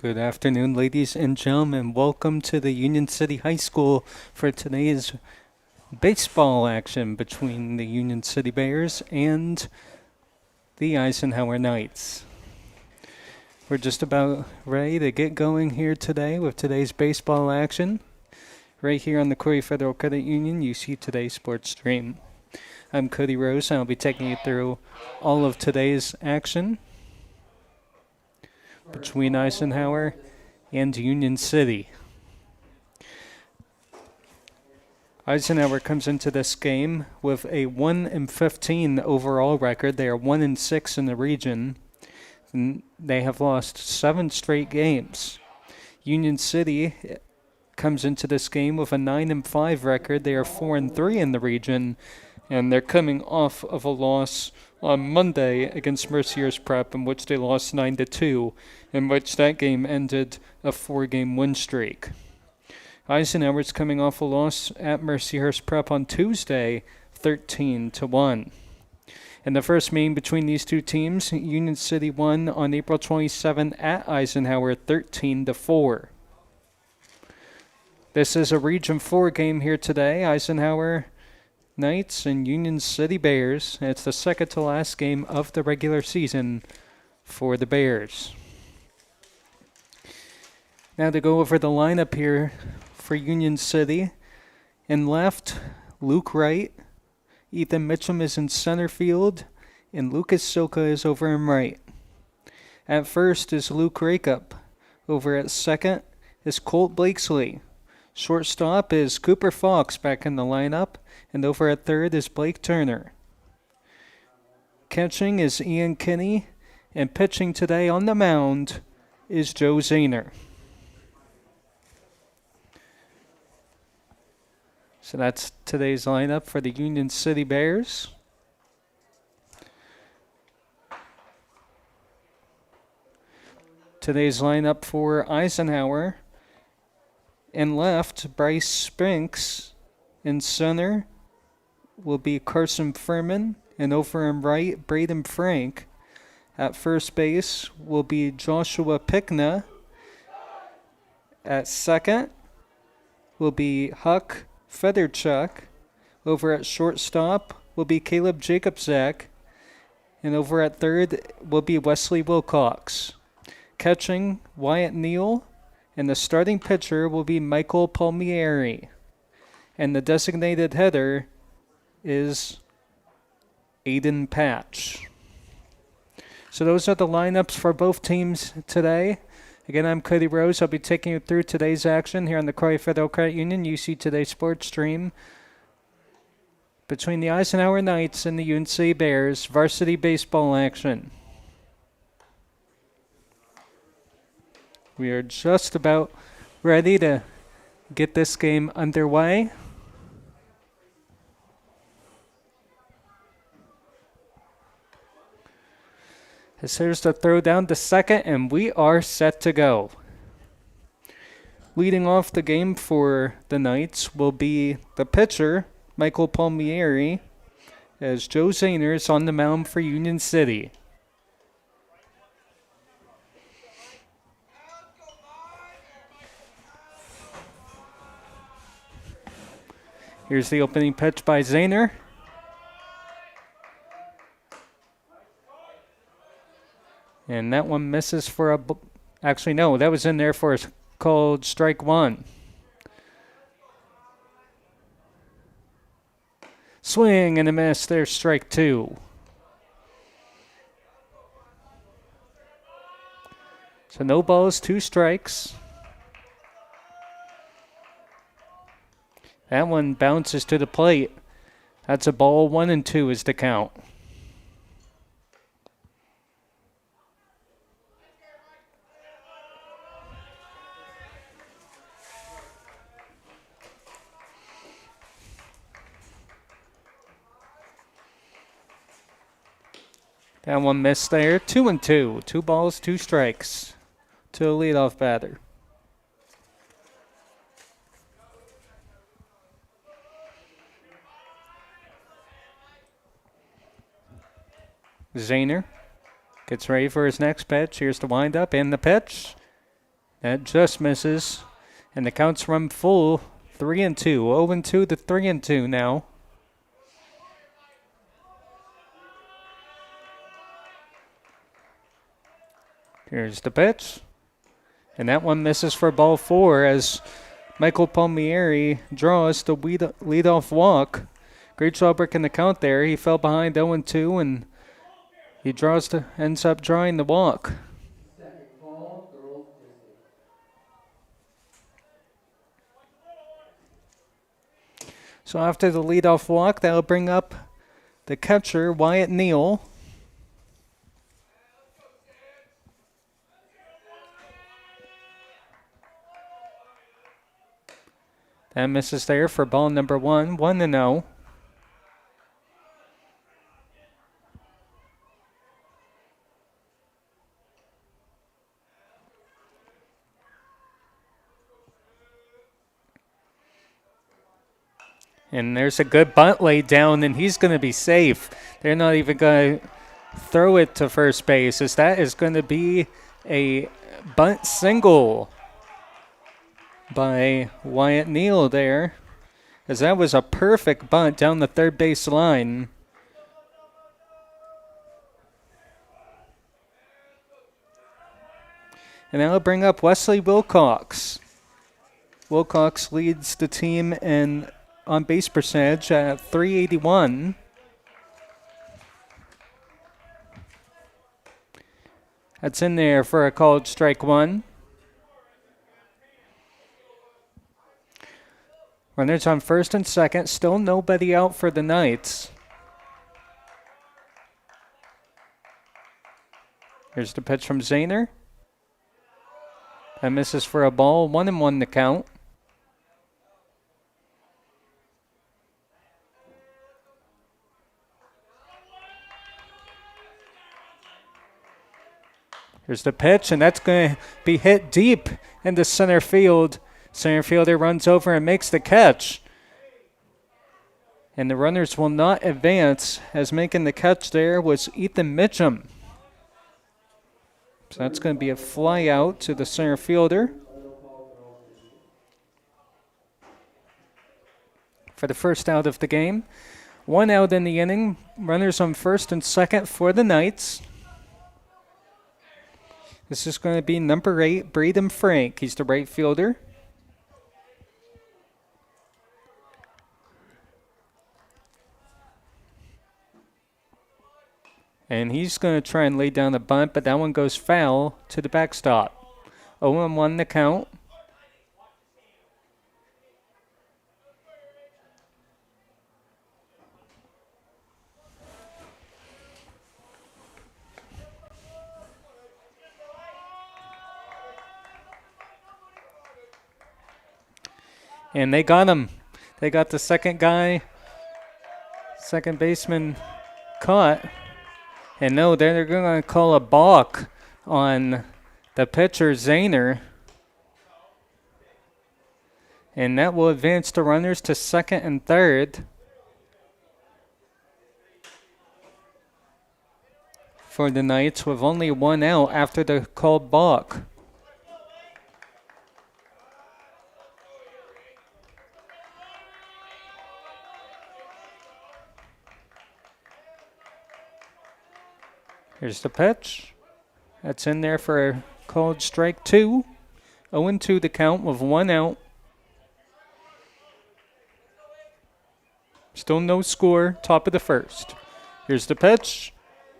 Good afternoon, ladies and gentlemen. Welcome to the Union City High School for today's baseball action between the Union City Bears and the Eisenhower Knights. We're just about ready to get going here today with today's baseball action. Right here on the Corry Federal Credit Union, you see today's sports stream. I'm Cody Rose, and I'll be taking you through all of today's action between Eisenhower and Union City. Eisenhower comes into this game with a 1-15 overall record. They are 1-6 in the region. And they have lost 7 straight games. Union City comes into this game with a 9-5 record. They are 4-3 in the region, and they're coming off of a loss on Monday against Mercier's Prep, in which they lost 9-2, in which that game ended a 4-game win streak. Eisenhower's coming off a loss at Mercier's Prep on Tuesday, 13-1. In the first meeting between these two teams, Union City won on April 27 at Eisenhower, 13-4. This is a Region 4 game here today. Eisenhower Knights and Union City Bears. And it's the second to last game of the regular season for the Bears. Now to go over the lineup here for Union City. In left, Luke Wright. Ethan Mitchum is in center field, and Lucas Silka is over in right. At first is Luke Rakup. Over at second is Colt Blakesley. Shortstop is Cooper Fox back in the lineup, and over at third is Blake Turner. Catching is Ian Kinney, and pitching today on the mound is Joe Zahner. So that's today's lineup for the Union City Bears. Today's lineup for Eisenhower. In left, Bryce Spinks. In center will be Carson Furman. And over in right, Braden Frank. At first base will be Joshua Pickna. At second will be Huck Federchuk. Over at shortstop will be Caleb Jacobzak. And over at third will be Wesley Wilcox. Catching, Wyatt Neal. And the starting pitcher will be Michael Palmieri. And the designated hitter is Aiden Patch. So those are the lineups for both teams today. Again, I'm Cody Rose. I'll be taking you through today's action here on the Corry Federal Credit Union. You see today's sports stream between the Eisenhower Knights and the UNC Bears varsity baseball action. We are just about ready to get this game underway. As here's the throw down to second, and we are set to go. Leading off the game for the Knights will be the pitcher, Michael Palmieri, as Joe Zahner is on the mound for Union City. Here's the opening pitch by Zahner. And that one misses for a... Actually, no, that was in there for a called strike one. Swing and a miss. There's strike two. So no balls, 2 strikes. That one bounces to the plate. That's a ball. 1-2 is the count. That one missed there. 2-2. 2 balls, 2 strikes to the leadoff batter. Zahner gets ready for his next pitch. Here's the windup and the pitch. That just misses. And the counts run full. 3-2. 0-2 to 3-2 now. Here's the pitch. And that one misses for ball 4 as Michael Palmieri draws the leadoff walk. Great job breaking the count there. He fell behind 0-2 and he ends up drawing the walk. So after the leadoff walk, that'll bring up the catcher, Wyatt Neal. That misses there for ball number 1, 1-0. And there's a good bunt laid down, and he's going to be safe. They're not even going to throw it to first base, as that is going to be a bunt single by Wyatt Neal there, as that was a perfect bunt down the third base line. And that'll bring up Wesley Wilcox. Wilcox leads the team in on base percentage at .381. That's in there for a called strike 1. Runners on first and second. Still nobody out for the Knights. Here's the pitch from Zahner. That misses for a ball. 1-1 the count. Here's the pitch, and that's going to be hit deep into center field. Center fielder runs over and makes the catch. And the runners will not advance, as making the catch there was Ethan Mitchum. So that's going to be a fly out to the center fielder. For the first out of the game. 1 out in the inning. Runners on first and second for the Knights. This is going to be number 8, Braden Frank. He's the right fielder. And he's going to try and lay down the bunt, but that one goes foul to the backstop. 0-1 the count. And they got him. They got the second baseman caught. And no, they're going to call a balk on the pitcher, Zahner. And that will advance the runners to second and third. For the Knights with only 1 out after the called balk. Here's the pitch. That's in there for a called strike 2. 0-2 the count with 1 out. Still no score, top of the first. Here's the pitch.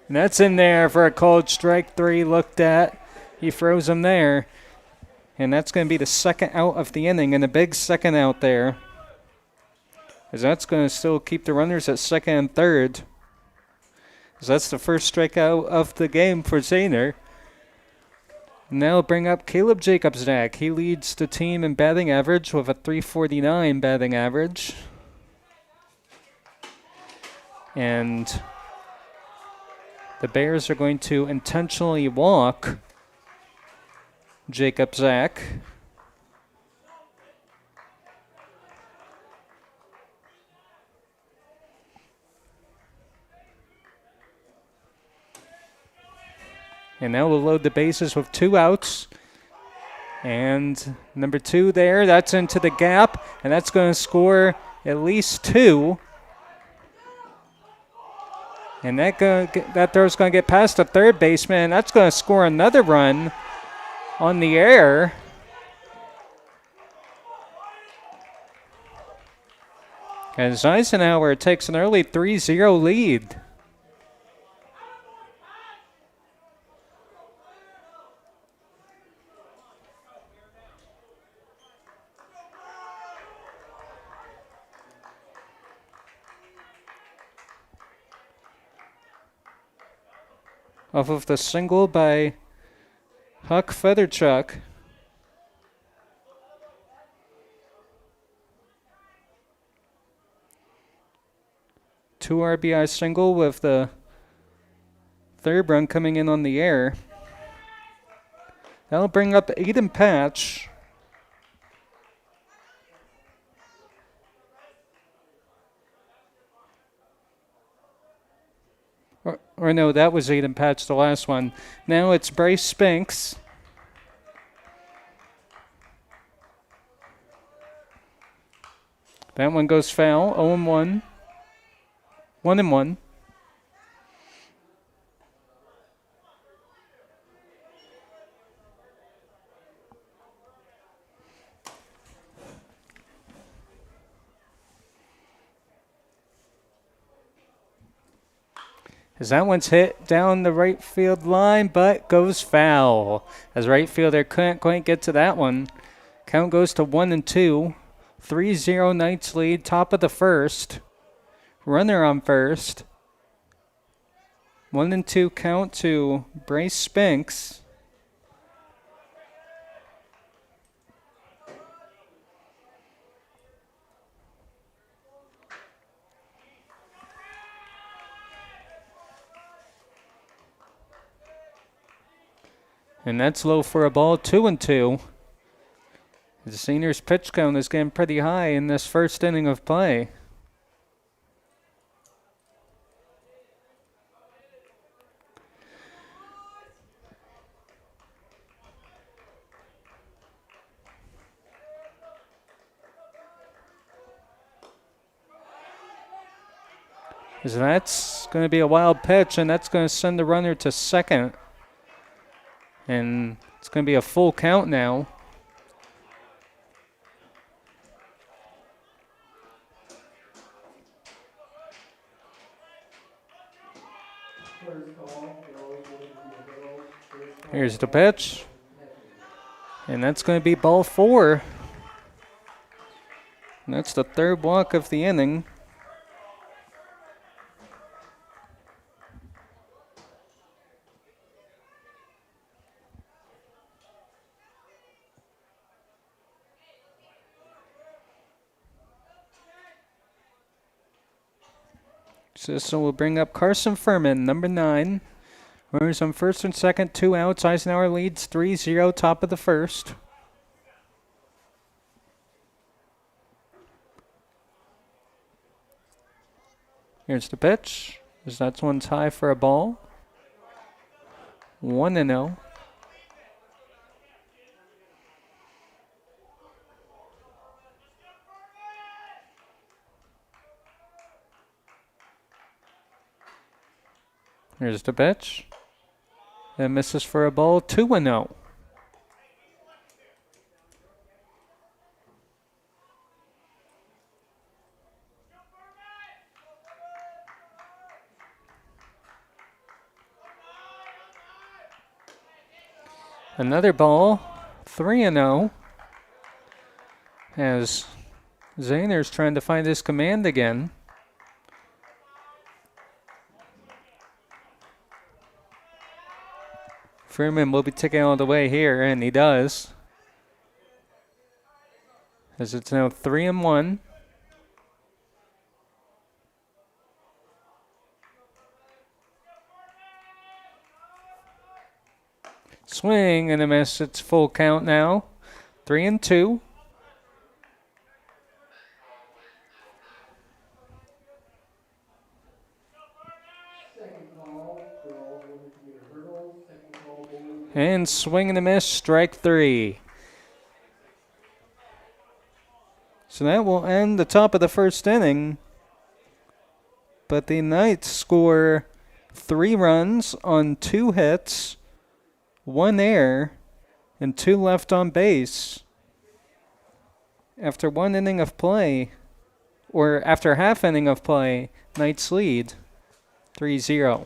And that's in there for a called strike 3 looked at. He throws him there. And that's going to be the second out of the inning, and a big second out there. As that's going to still keep the runners at second and third. So that's the first strikeout of the game for Zahner. Now bring up Caleb Jacobsnack. He leads the team in batting average with a .349 batting average. And the Bears are going to intentionally walk Jacobsnack. And now we'll load the bases with 2 outs. And number 2 there, that's into the gap, and that's going to score at least 2. And that throw's going to get past the third baseman, and that's going to score another run on the air. As Eisenhower takes an early 3-0 lead. Off of the single by Huck Featherchuck. Two RBI single with the third run coming in on the air. That'll bring up Aiden Patch. Or no, that was Aiden Patch, the last one. Now it's Bryce Spinks. That one goes foul. 0-1. 1-1. As that one's hit down the right field line, but goes foul. As right fielder couldn't quite get to that one. Count goes to 1-2. 3-0 Knights lead, top of the first. Runner on first. 1-2 count to Bryce Spinks. And that's low for a ball, 2-2. The senior's pitch count is getting pretty high in this first inning of play. So that's going to be a wild pitch, and that's going to send the runner to second. And it's going to be a full count now. Here's the pitch. And that's going to be ball 4. And that's the third walk of the inning. So this will bring up Carson Furman, number 9. Runners on first and second, 2 outs. Eisenhower leads 3-0, top of the first. Here's the pitch. That's one's high for a ball. 1-0. Here's the pitch. And misses for a ball, 2-0. Another ball, 3-0. As Zahner's trying to find his command again. Freeman will be taking all the way here, and he does. As it's now 3-1. Swing and a miss. It's full count now. 3-2. And swing and a miss, strike 3. So that will end the top of the first inning. But the Knights score 3 runs on 2 hits, 1 error, and 2 left on base. After 1 inning of play, or after half inning of play, Knights lead 3-0.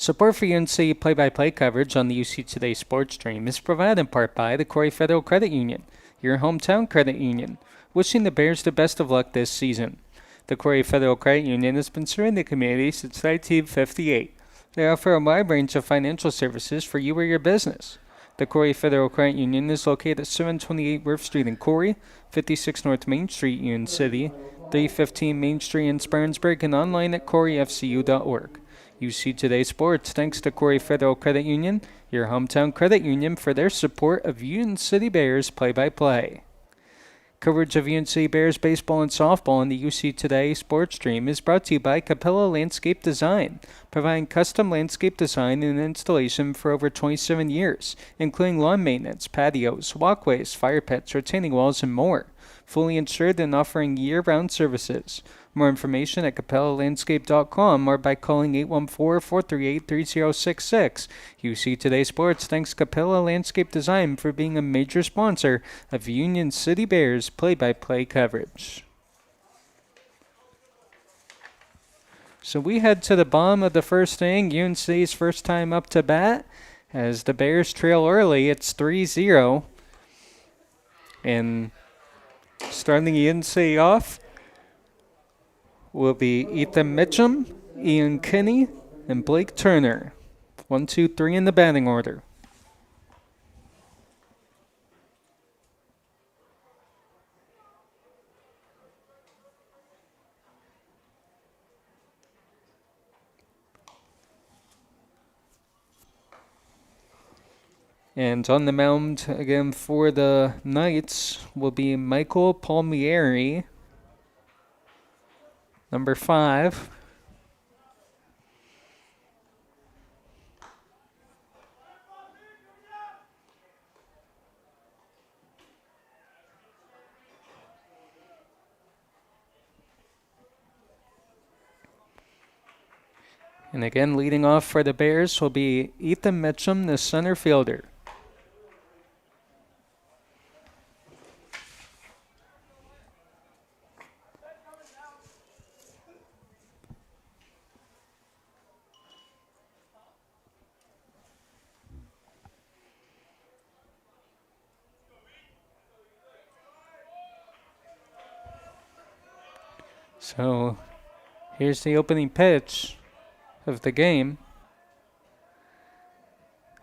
Support for UNC play-by-play coverage on the UC Today sports stream is provided in part by the Corry Federal Credit Union, your hometown credit union, wishing the Bears the best of luck this season. The Corry Federal Credit Union has been serving the community since 1958. They offer a wide range of financial services for you or your business. The Corry Federal Credit Union is located at 728 Worth Street in Corry, 56 North Main Street, Union City, 315 Main Street in Spartanburg, and online at corryfcu.org. UC Today Sports thanks to Corry Federal Credit Union, your hometown credit union, for their support of Union City Bears play-by-play. Coverage of UNC Bears baseball and softball on the UC Today sports stream is brought to you by Capella Landscape Design, providing custom landscape design and installation for over 27 years, including lawn maintenance, patios, walkways, fire pits, retaining walls, and more. Fully insured and offering year-round services. More information at capellalandscape.com or by calling 814-438-3066. UC Today Sports thanks Capella Landscape Design for being a major sponsor of Union City Bears play-by-play coverage. So we head to the bottom of the first inning, UNC's first time up to bat. As the Bears trail early, it's 3-0. And starting UNC off will be Ethan Mitchum, Ian Kinney, and Blake Turner. 1, 2, 3 in the batting order. And on the mound again for the Knights will be Michael Palmieri, number 5. And again, leading off for the Bears will be Ethan Mitchum, the center fielder. So here's the opening pitch of the game.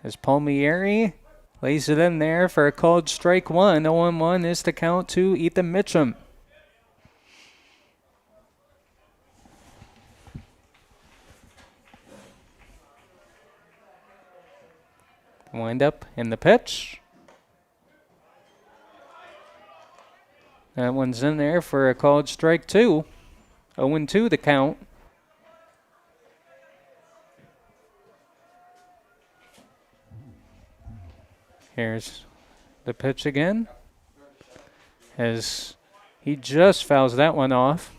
As Palmieri lays it in there for a called strike 1. 0-1 is the count to Ethan Mitchum. Wind up in the pitch. That one's in there for a called strike 2. 0-2 the count. Here's the pitch again. As he just fouls that one off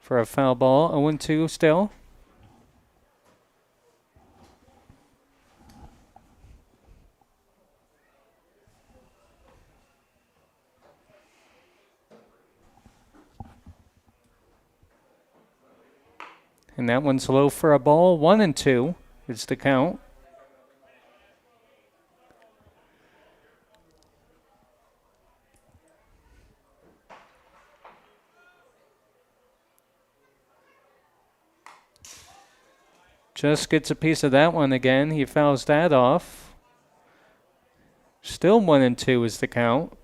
for a foul ball. 0-2 still. And that one's low for a ball. 1-2 is the count. Just gets a piece of that one again. He fouls that off. Still 1-2 is the count.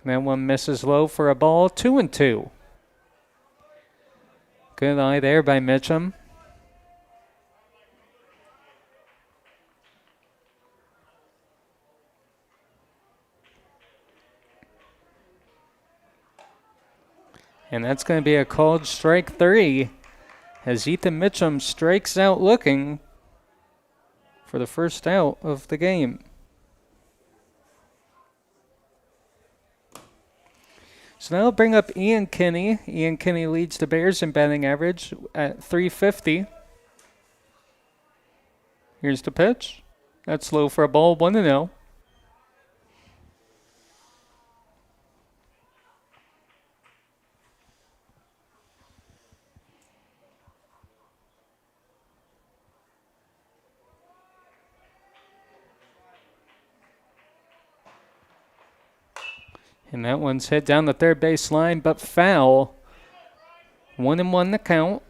That one misses low for a ball. 2-2. Good eye there by Mitchum. And that's going to be a called strike 3 as Ethan Mitchum strikes out looking for the first out of the game. So now I'll bring up Ian Kinney. Ian Kinney leads the Bears in batting average at 350. Here's the pitch. That's low for a ball, 1-0. And that one's hit down the third base line, but foul. 1-1 the count.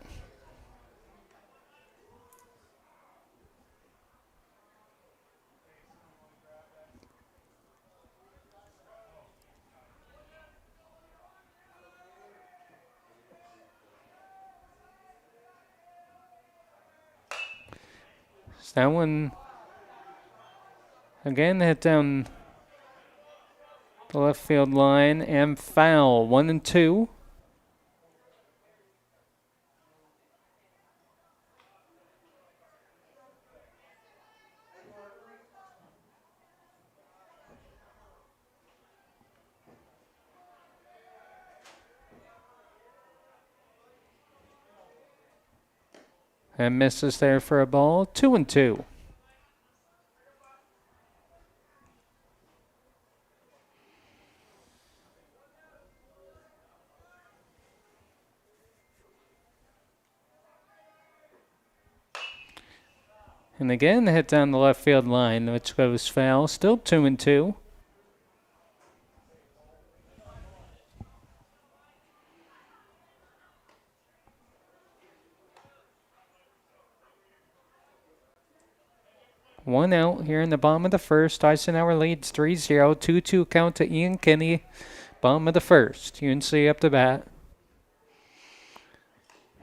So that one, again, hit down the left field line and foul. 1-2. And misses there for a ball. 2-2. And again, hit down the left field line, which goes foul. Still 2-2. One out here in the bottom of the first. Eisenhower leads 3-0. 2-2 count to Ian Kinney. Bottom of the first. UNC up to bat.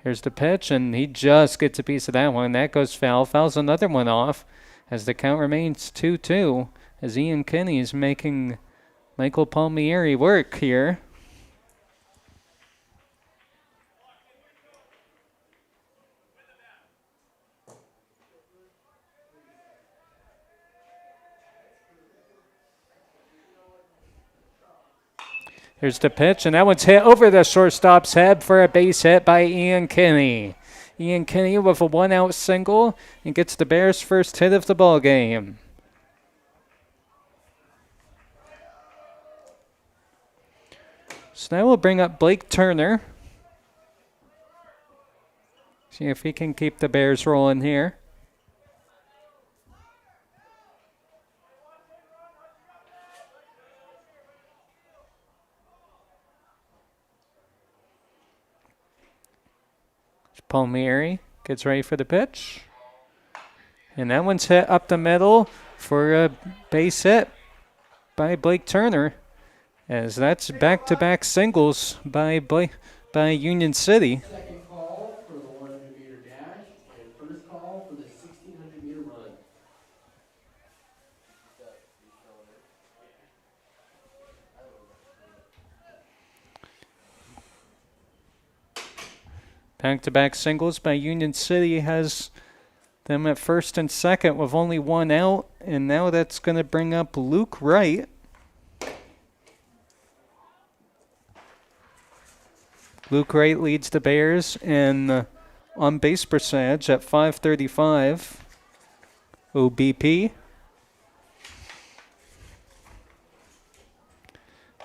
Here's the pitch, and he just gets a piece of that one. That goes foul. Fouls another one off as the count remains 2-2 as Ian Kinney is making Michael Palmieri work here. Here's the pitch, and that one's hit over the shortstop's head for a base hit by Ian Kinney. Ian Kinney with a one-out single and gets the Bears' first hit of the ball game. So now we'll bring up Blake Turner. See if he can keep the Bears rolling here. Palmieri gets ready for the pitch. And that one's hit up the middle for a base hit by Blake Turner, as that's back-to-back singles by Union City. Second call for the 100-meter dash and first call for the 1,600-meter run. Back-to-back singles by Union City has them at first and second with only one out, and now that's going to bring up Luke Wright. Luke Wright leads the Bears in on-base percentage at .535 OBP.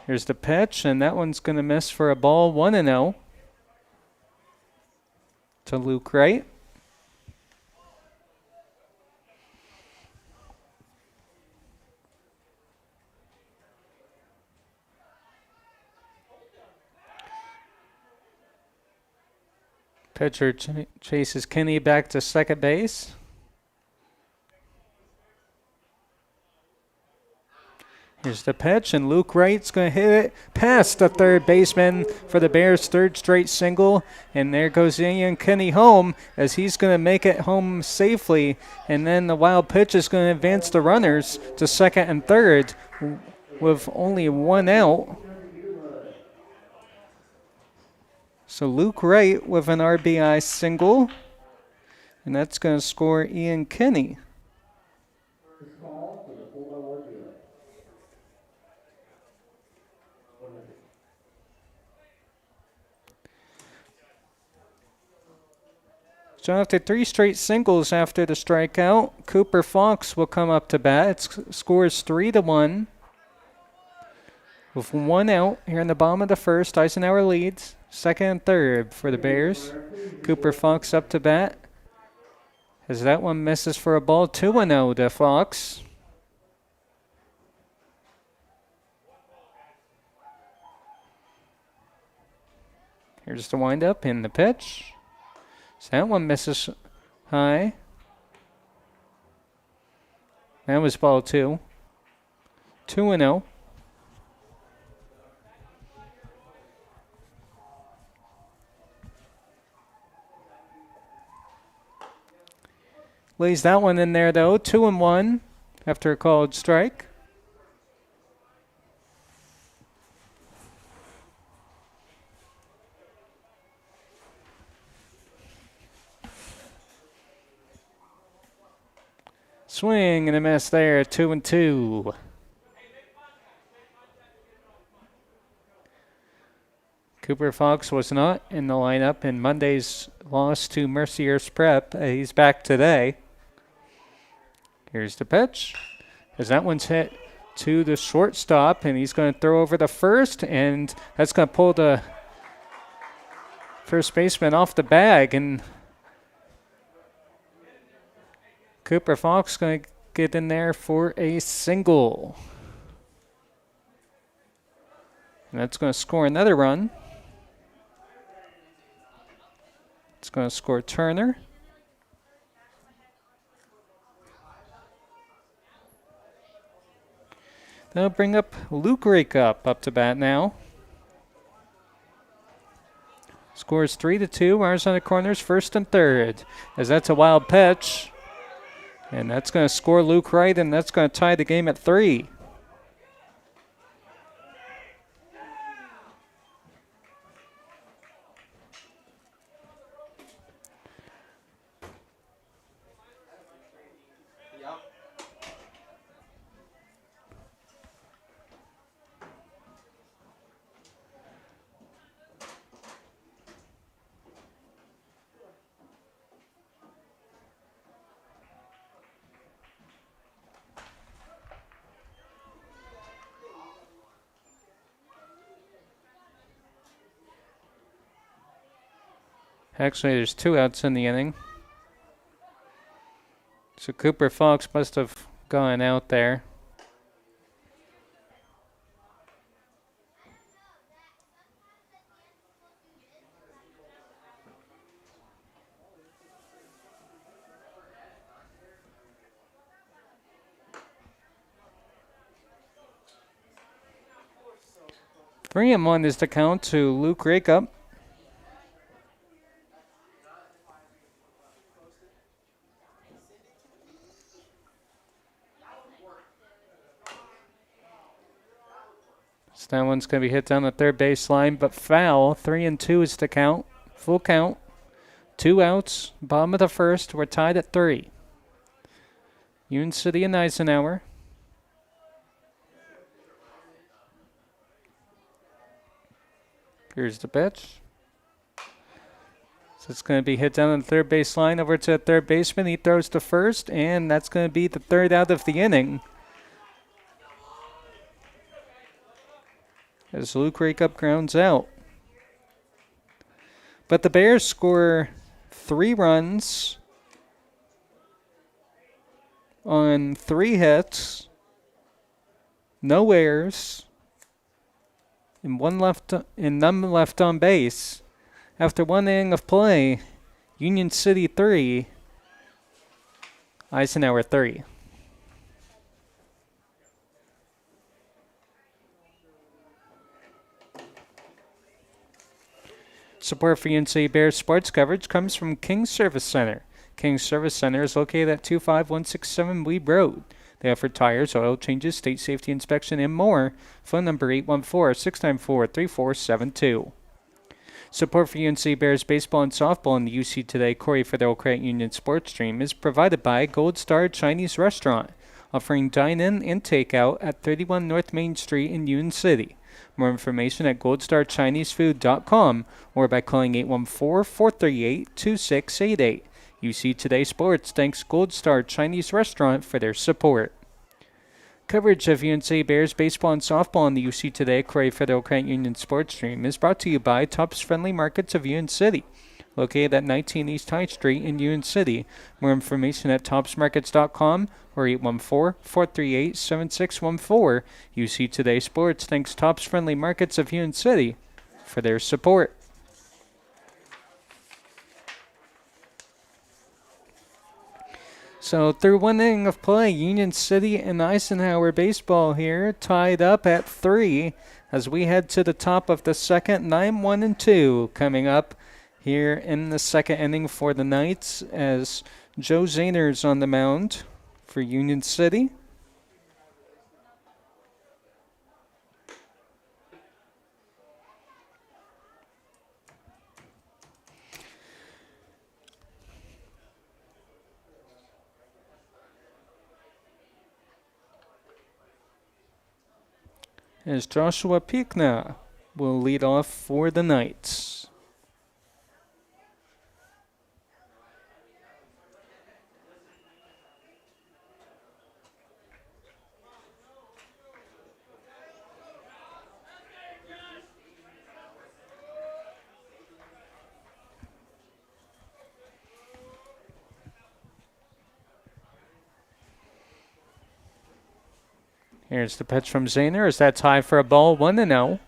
Here's the pitch, and that one's going to miss for a ball. 1-0 to Luke Wright. Pitcher chases Kinney back to second base. Here's the pitch, and Luke Wright's going to hit it past the third baseman for the Bears' third straight single. And there goes Ian Kinney home as he's going to make it home safely. And then the wild pitch is going to advance the runners to second and third with only one out. So Luke Wright with an RBI single. And that's going to score Ian Kinney. First call for the 4-by-1 relay. 100. So after 3 straight singles after the strikeout, Cooper Fox will come up to bat. It scores 3-1. With 1 out here in the bottom of the first, Eisenhower leads. Second and third for the Bears. Cooper Fox up to bat. As that one misses for a ball, 2-0 to Fox. Here's the windup and the pitch. So that one misses high. That was ball 2. 2-0. Lays that one in there, though. 2-1 after a called strike. Swing and a miss there. 2-2. Cooper Fox was not in the lineup in Monday's loss to Mercier's Prep. He's back today. Here's the pitch. As that one's hit to the shortstop, and he's going to throw over the first, and that's going to pull the first baseman off the bag, and Cooper Fox going to get in there for a single. And that's going to score another run. It's going to score Turner. That'll bring up Luke Rake up to bat now. Scores 3-2. Runners on the corners, first and third. As that's a wild pitch. And that's going to score Luke Wright, and that's going to tie the game at 3. Actually, there's 2 outs in the inning. So Cooper Fox must have gone out there. Three and 1 is the count to Luke Rake up. So that one's going to be hit down the third base line, but foul. 3-2 is the count. Full count. 2 outs. Bottom of the first. We're tied at 3. Union City and Eisenhower. Here's the pitch. So it's going to be hit down on the third base line over to the third baseman. He throws to first, and that's going to be the third out of the inning. As Luke Rake up grounds out. But the Bears score 3 runs on 3 hits, no errors, and none left on base. After 1 inning of play, Union City 3, Eisenhower 3. Support for UNC Bears sports coverage comes from King Service Center. King Service Center is located at 25167 Weed Road. They offer tires, oil changes, state safety inspection, and more. Phone number 814-694-3472. Support for UNC Bears baseball and softball in the UC Today Corry Federal Credit Union Sports Stream is provided by Goldstar Chinese Restaurant, offering dine-in and takeout at 31 North Main Street in Union City. More information at goldstarchinesefood.com or by calling 814-438-2688. UC Today Sports thanks Gold Star Chinese Restaurant for their support. Coverage of UNC Bears baseball and softball on the UC Today Corry Federal Credit Union Sports Stream is brought to you by Tops Friendly Markets of Union City, located at 19 East High Street in Union City. More information at topsmarkets.com or 814-438-7614. UC Today Sports thanks Tops Friendly Markets of Union City for their support. So through one inning of play, Union City and Eisenhower baseball here tied up at 3 as we head to the top of the second. 9-1-2 coming up here in the second inning for the Knights as Joe Zahner's on the mound for Union City. As Joshua Pikna will lead off for the Knights. Here's the pitch from Zahner. Is that high for a ball? 1-0.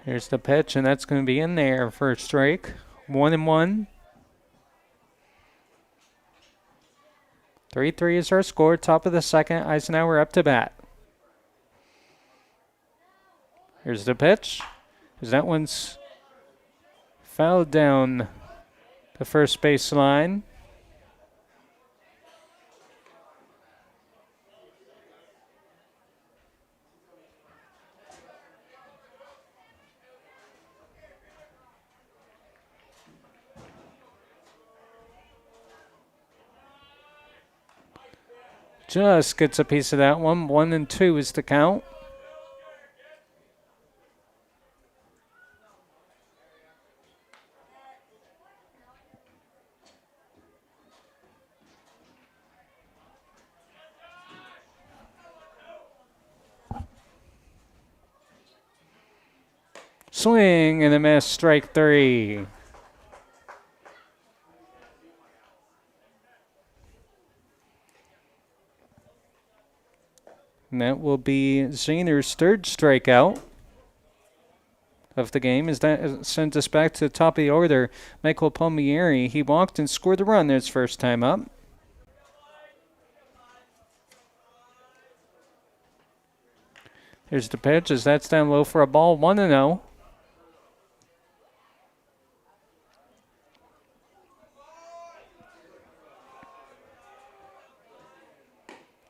Here's the pitch, and that's going to be in there for a strike. 1-1. 3-3 is our score. Top of the second. Eisenhower up to bat. Here's the pitch. That one's fouled down the first base line. Just gets a piece of that one. 1-2 is the count. Swing and a miss, strike 3. And that will be Zahner's third strikeout of the game. As that sends us back to the top of the order, Michael Palmieri. He walked and scored a run his first time up. Here's the pitch as that's down low for a ball. 1-0.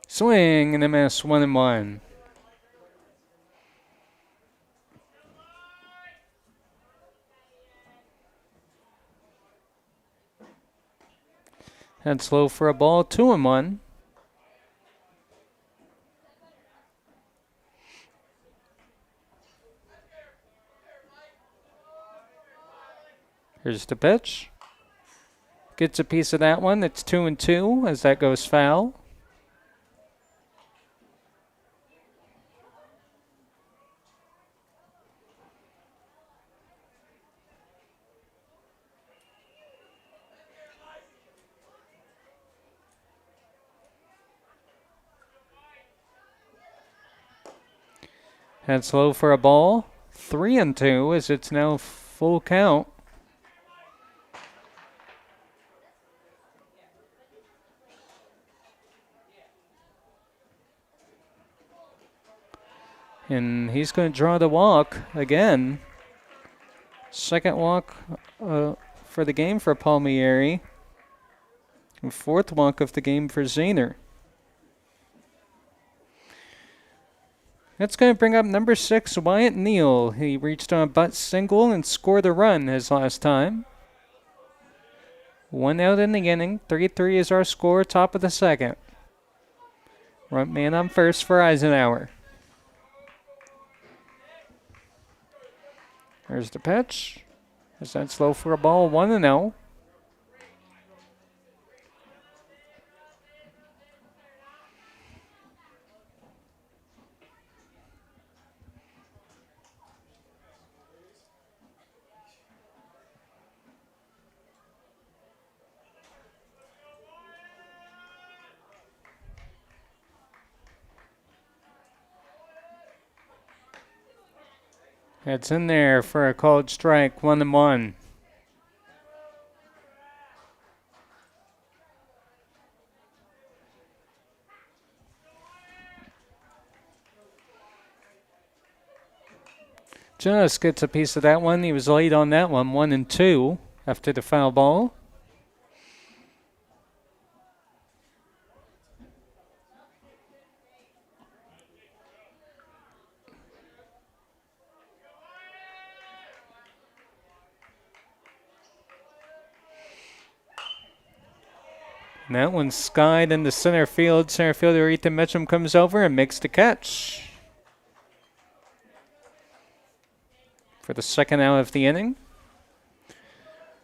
Swing and a miss, 1-1. That's low for a ball, 2-1. Here's the pitch. Gets a piece of that one. It's 2-2 as that goes foul. That's low for a ball. 3-2 as it's now full count. And he's going to draw the walk again. Second walk for the game for Palmieri. And fourth walk of the game for Zahner. That's going to bring up number 6, Wyatt Neal. He reached on a butt single and scored a run his last time. 1 out in the inning. 3-3 is our score, top of the second. Front man on first for Eisenhower. There's the pitch. Is that slow for a ball? 1-0. It's in there for a called strike, 1-1. Just gets a piece of that one. He was late on that one, 1-2 after the foul ball. And that one's skied into center field. Center fielder Ethan Mitchum comes over and makes the catch for the second out of the inning.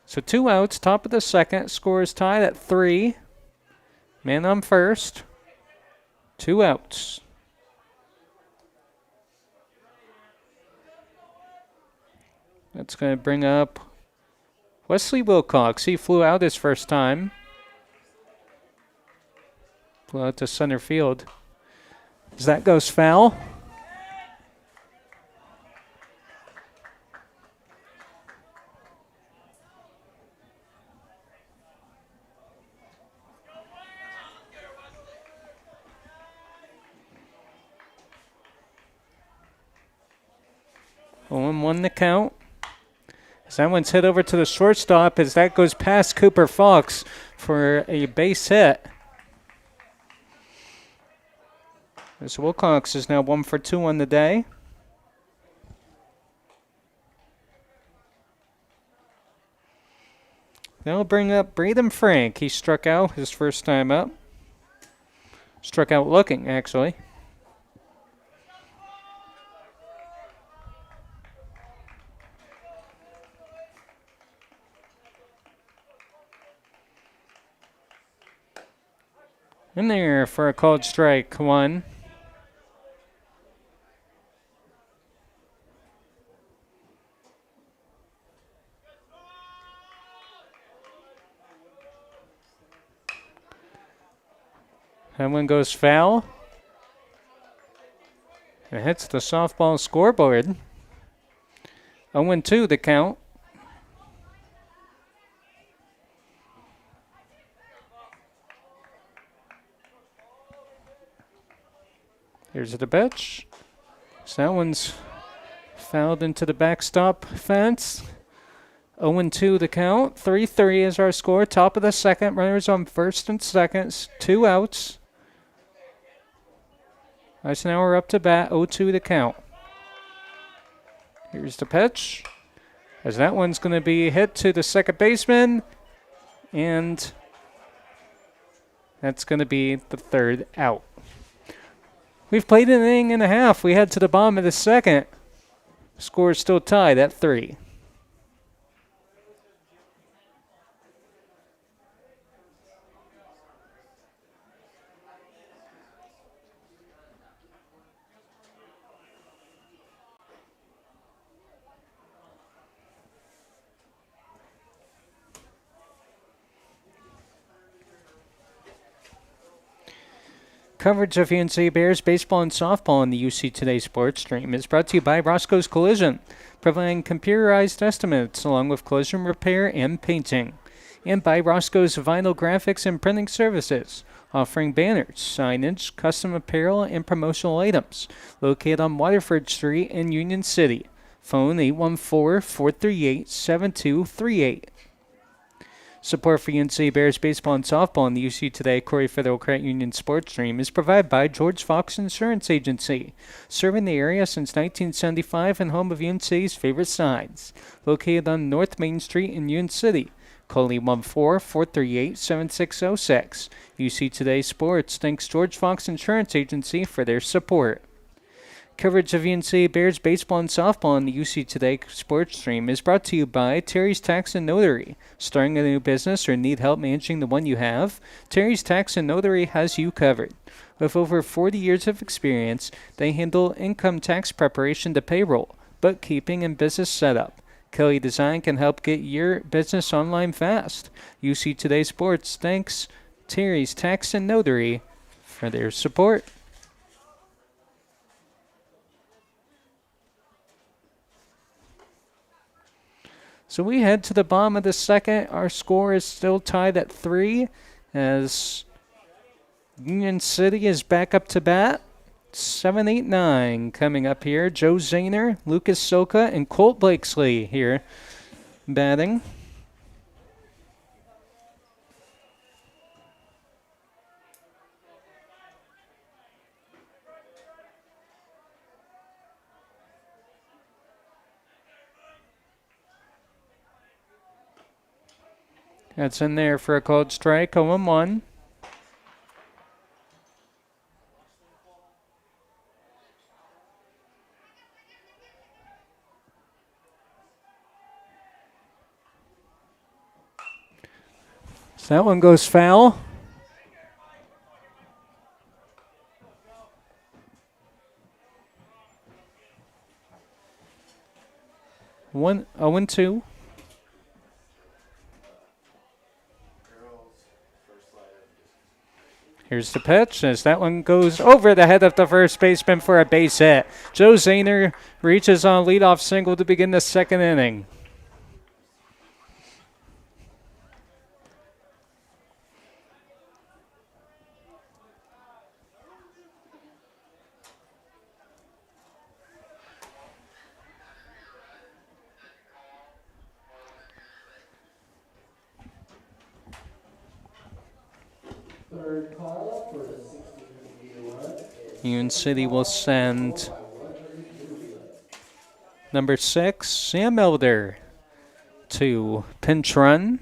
So 2 outs, top of the second. Score is tied at 3. Man on first. 2 outs. That's going to bring up Wesley Wilcox. He flew out his first time. Flew out to center field. As that goes foul. Owen won the count. As that one's hit over to the shortstop as that goes past Cooper Fox for a base hit. As Wilcox is now 1 for 2 on the day. That'll bring up Braden Frank. He struck out his first time up. Struck out looking, actually. In there for a called strike, 1. That one goes foul. It hits the softball scoreboard. 0-2 the count. Here's the pitch. So that one's fouled into the backstop fence. 0-2 the count. 3-3 is our score. Top of the second. Runners on first and second. 2 outs. Eisenhower up to bat. 0-2 the count. Here's the pitch. As that one's going to be hit to the second baseman. And that's going to be the third out. We've played an inning and a half. We head to the bottom of the second. Score is still tied at 3. Coverage of UNC Bears baseball and softball in the UC Today Sports Stream is brought to you by Roscoe's Collision, providing computerized estimates along with collision repair and painting. And by Roscoe's Vinyl Graphics and Printing Services, offering banners, signage, custom apparel, and promotional items. Located on Waterford Street in Union City. Phone 814-438-7238. Support for UNC Bears baseball and softball in the UC Today Corry Federal Credit Union Sports Stream is provided by George Fox Insurance Agency, serving the area since 1975 and home of UNC's favorite sides. Located on North Main Street in Union City. Call 814-438-7606. UC Today Sports thanks George Fox Insurance Agency for their support. Coverage of UNC Bears baseball and softball on the UC Today Sports Stream is brought to you by Terri's Tax and Notary. Starting a new business or need help managing the one you have? Terri's Tax and Notary has you covered. With over 40 years of experience, they handle income tax preparation to payroll, bookkeeping, and business setup. Kelly Design can help get your business online fast. UC Today Sports thanks Terri's Tax and Notary for their support. So we head to the bottom of the second. Our score is still tied at 3 as Union City is back up to bat. 7-8-9 coming up here. Joe Zahner, Lucas Soka, and Colt Blakesley here batting. That's in there for a called strike, 0-1. So that one goes foul. One 0-2. Here's the pitch as that one goes over the head of the first baseman for a base hit. Joe Zahner reaches on a leadoff single to begin the second inning. Third call for the 16-meter run. Union City will send number 6, Sam Elder, to pinch run.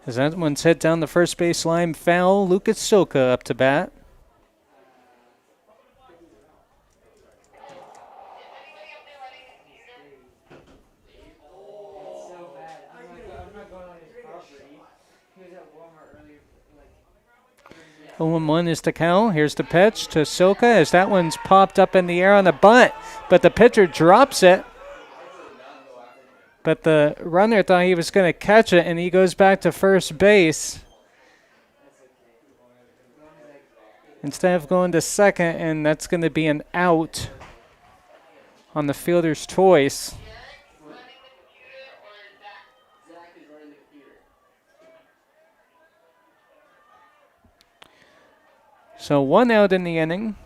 As that one's hit down the first base line, foul. Lucas Soka up to bat. One 1 is the count. Here's the pitch to Soka as that one's popped up in the air on a bunt, but the pitcher drops it. But the runner thought he was going to catch it, and he goes back to first base instead of going to second, and that's going to be an out on the fielder's choice. So 1 out in the inning.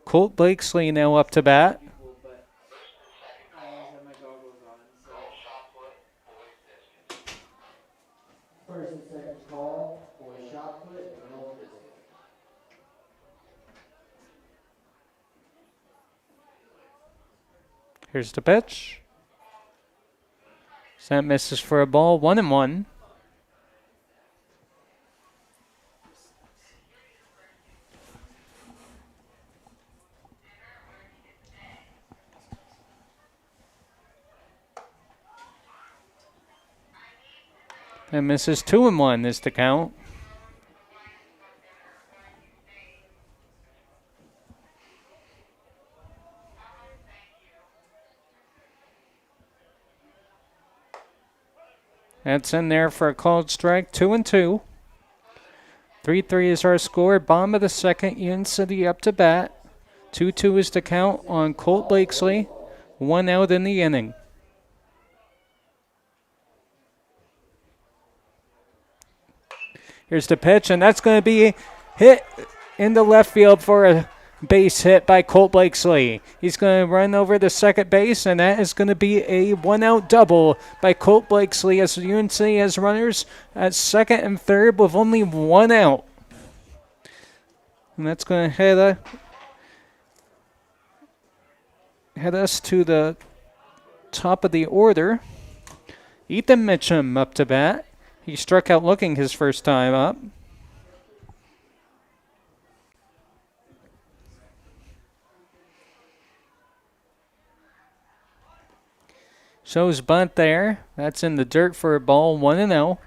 Colt Blakesley now up to bat. First and second call for a shot put and no distance. Here's the pitch. That misses for a ball, 1-1. That misses 2-1 is the count. That's in there for a called strike, 2-2. 3-3 is our score. Bottom of the second, Union City up to bat. 2-2 is the count on Colt Blakesley. 1 out in the inning. Here's the pitch, and that's going to be hit into left field for a base hit by Colt Blakesley. He's going to run over the second base, and that is going to be a 1-out double by Colt Blakesley as UNC has runners at second and third with only 1 out. And that's going to head us to the top of the order. Ethan Mitchum up to bat. He struck out looking his first time up. Shows bunt there. That's in the dirt for a ball, 1-0.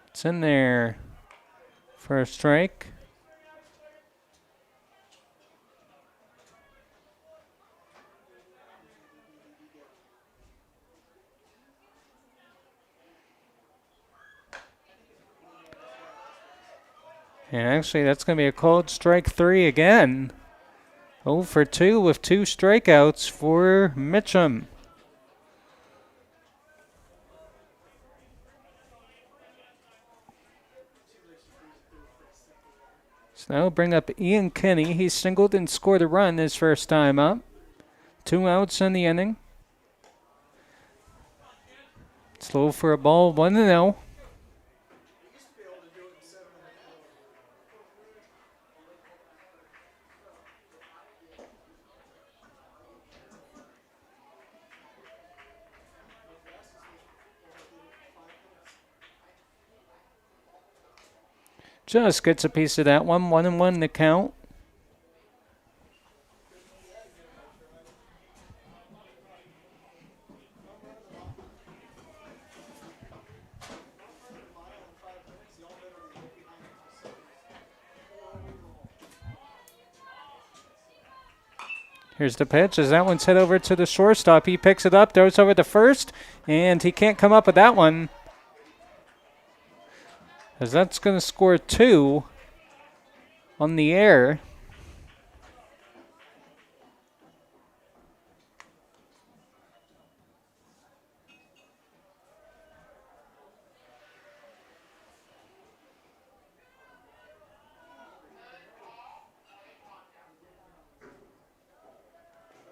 It's in there for a strike. And actually, that's going to be a called strike 3 again. 0 for 2 with 2 strikeouts for Mitchum. So now we'll bring up Ian Kinney. He singled and scored a run his first time up. 2 outs in the inning. It's low for a ball, 1-0. Just gets a piece of that one. 1-1 the count. Here's the pitch as that one's hit over to the shortstop. He picks it up, throws over to first, and he can't come up with that one. As that's going to score 2 on the air.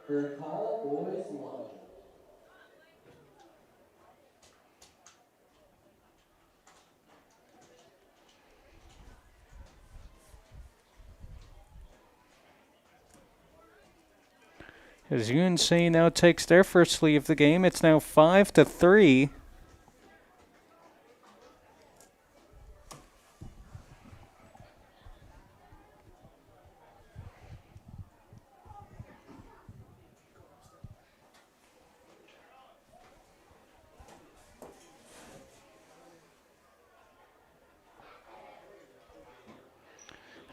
Third call, boys one. As UNC now takes their first lead of the game, it's now 5-3.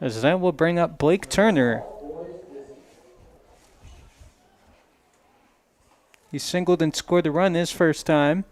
As that will bring up Blake Turner. He singled and scored a run his first time.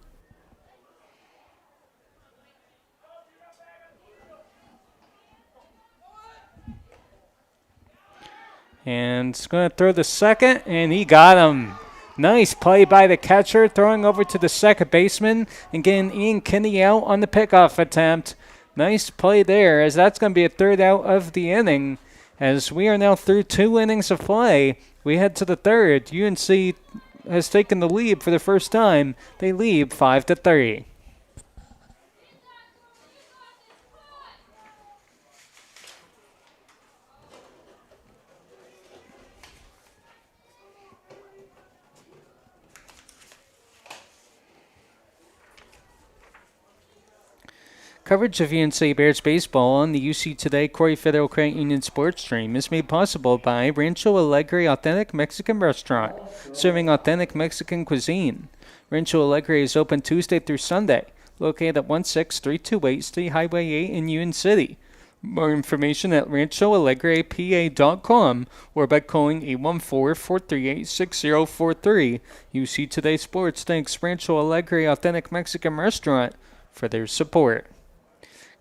And he's going to throw the second, and he got him. Nice play by the catcher, throwing over to the second baseman and getting Ian Kinney out on the pickoff attempt. Nice play there, as that's going to be a third out of the inning. As we are now through 2 innings of play, we head to the third. UNC has taken the lead for the first time. They lead 5-3. Coverage of UNC Bears baseball on the UC Today Corry Federal Credit Union Sports Stream is made possible by Rancho Alegre Authentic Mexican Restaurant, serving authentic Mexican cuisine. Rancho Alegre is open Tuesday through Sunday, located at 16328 State Highway 8 in Union City. More information at ranchoalegrepa.com or by calling 814-438-6043. UC Today Sports thanks Rancho Alegre Authentic Mexican Restaurant for their support.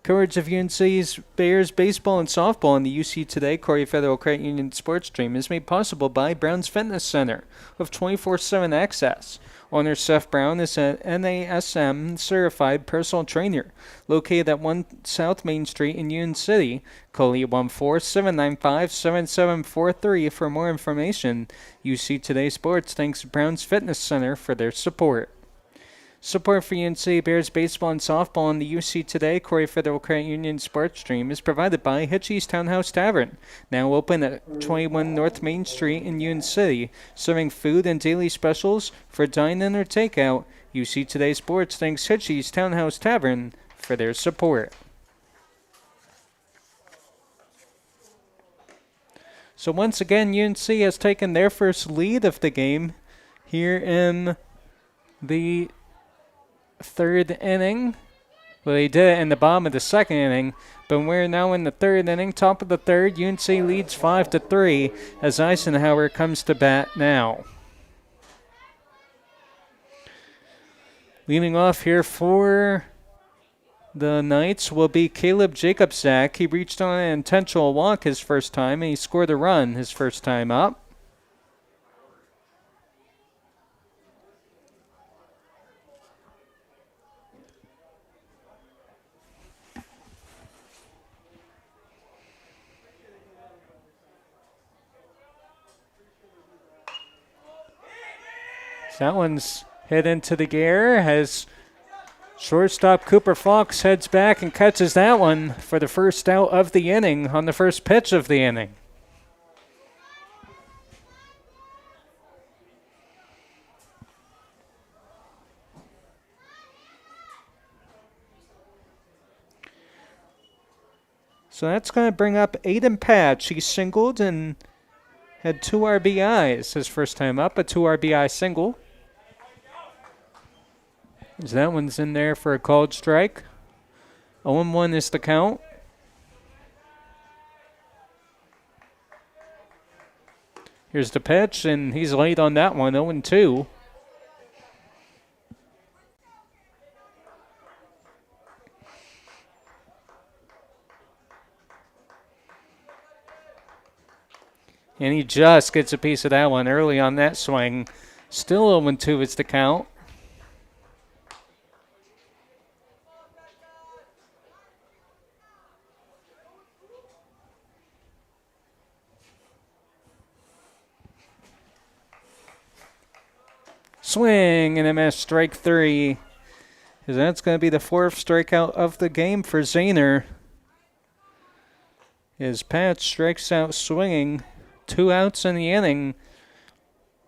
Coverage of UNC's Bears baseball and softball on the UC Today Corry Federal Credit Union Sports Stream is made possible by Brown's Fitness Center of 24/7 access. Owner Seth Brown is an NASM certified personal trainer located at 1 South Main Street in Union City. Call 814-795-7743 for more information. UC Today Sports thanks Brown's Fitness Center for their support. Support for UNC Bears baseball and softball on the UC Today Corry Federal Credit Union Sports Stream is provided by Hitchy's Townhouse Tavern, now open at 21 North Main Street in Union City, serving food and daily specials for dine-in or takeout. UC Today Sports thanks Hitchy's Townhouse Tavern for their support. So once again, UNC has taken their first lead of the game here in the third inning. Well, they did it in the bottom of the second inning, but we're now in the third inning, top of the third. UNC leads 5-3 as Eisenhower comes to bat now. Leading off here for the Knights will be Caleb Jacobczak. He reached on an intentional walk his first time, and he scored a run his first time up. That one's hit into the air as shortstop Cooper Fox heads back and catches that one for the first out of the inning on the first pitch of the inning. So that's going to bring up Aiden Patch. He singled and had 2 RBIs his first time up, a 2 RBI single. As that one's in there for a called strike. 0-1 is the count. Here's the pitch, and he's late on that one, 0-2. And he just gets a piece of that one early on that swing. Still 0-2 is the count. Swing and a miss, strike 3. That's going to be the 4th strikeout of the game for Zahner. As Pat strikes out swinging, 2 outs in the inning.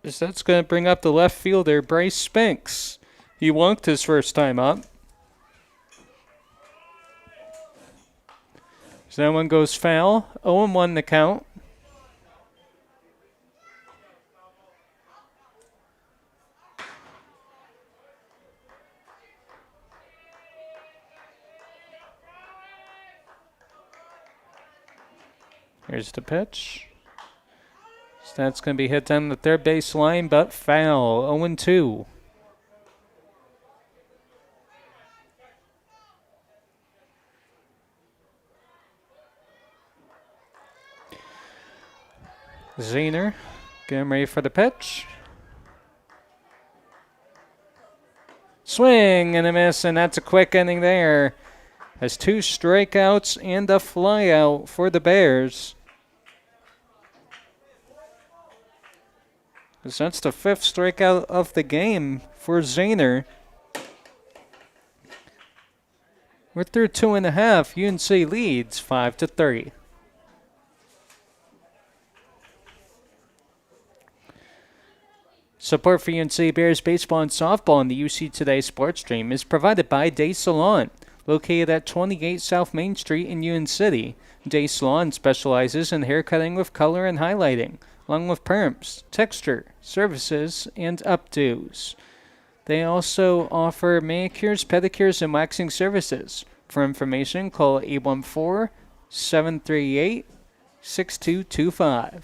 That's going to bring up the left fielder, Bryce Spinks. He walked his first time up. So that one goes foul. 0-1 the count. Here's the pitch. So that's going to be hit down the third base line, but foul. 0-2. Zahner getting ready for the pitch. Swing and a miss, and that's a quick inning there. Has 2 strikeouts and a flyout for the Bears. That's the 5th strikeout of the game for Zahner. We're through 2.5. UNC leads 5-3. Support for UNC Bears baseball and softball on the UC Today Sports Stream is provided by Dai Salon, located at 28 South Main Street in Union City. Dai Salon specializes in haircutting with color and highlighting, along with perms, texture, services, and updos. They also offer manicures, pedicures, and waxing services. For information, call 738-6225.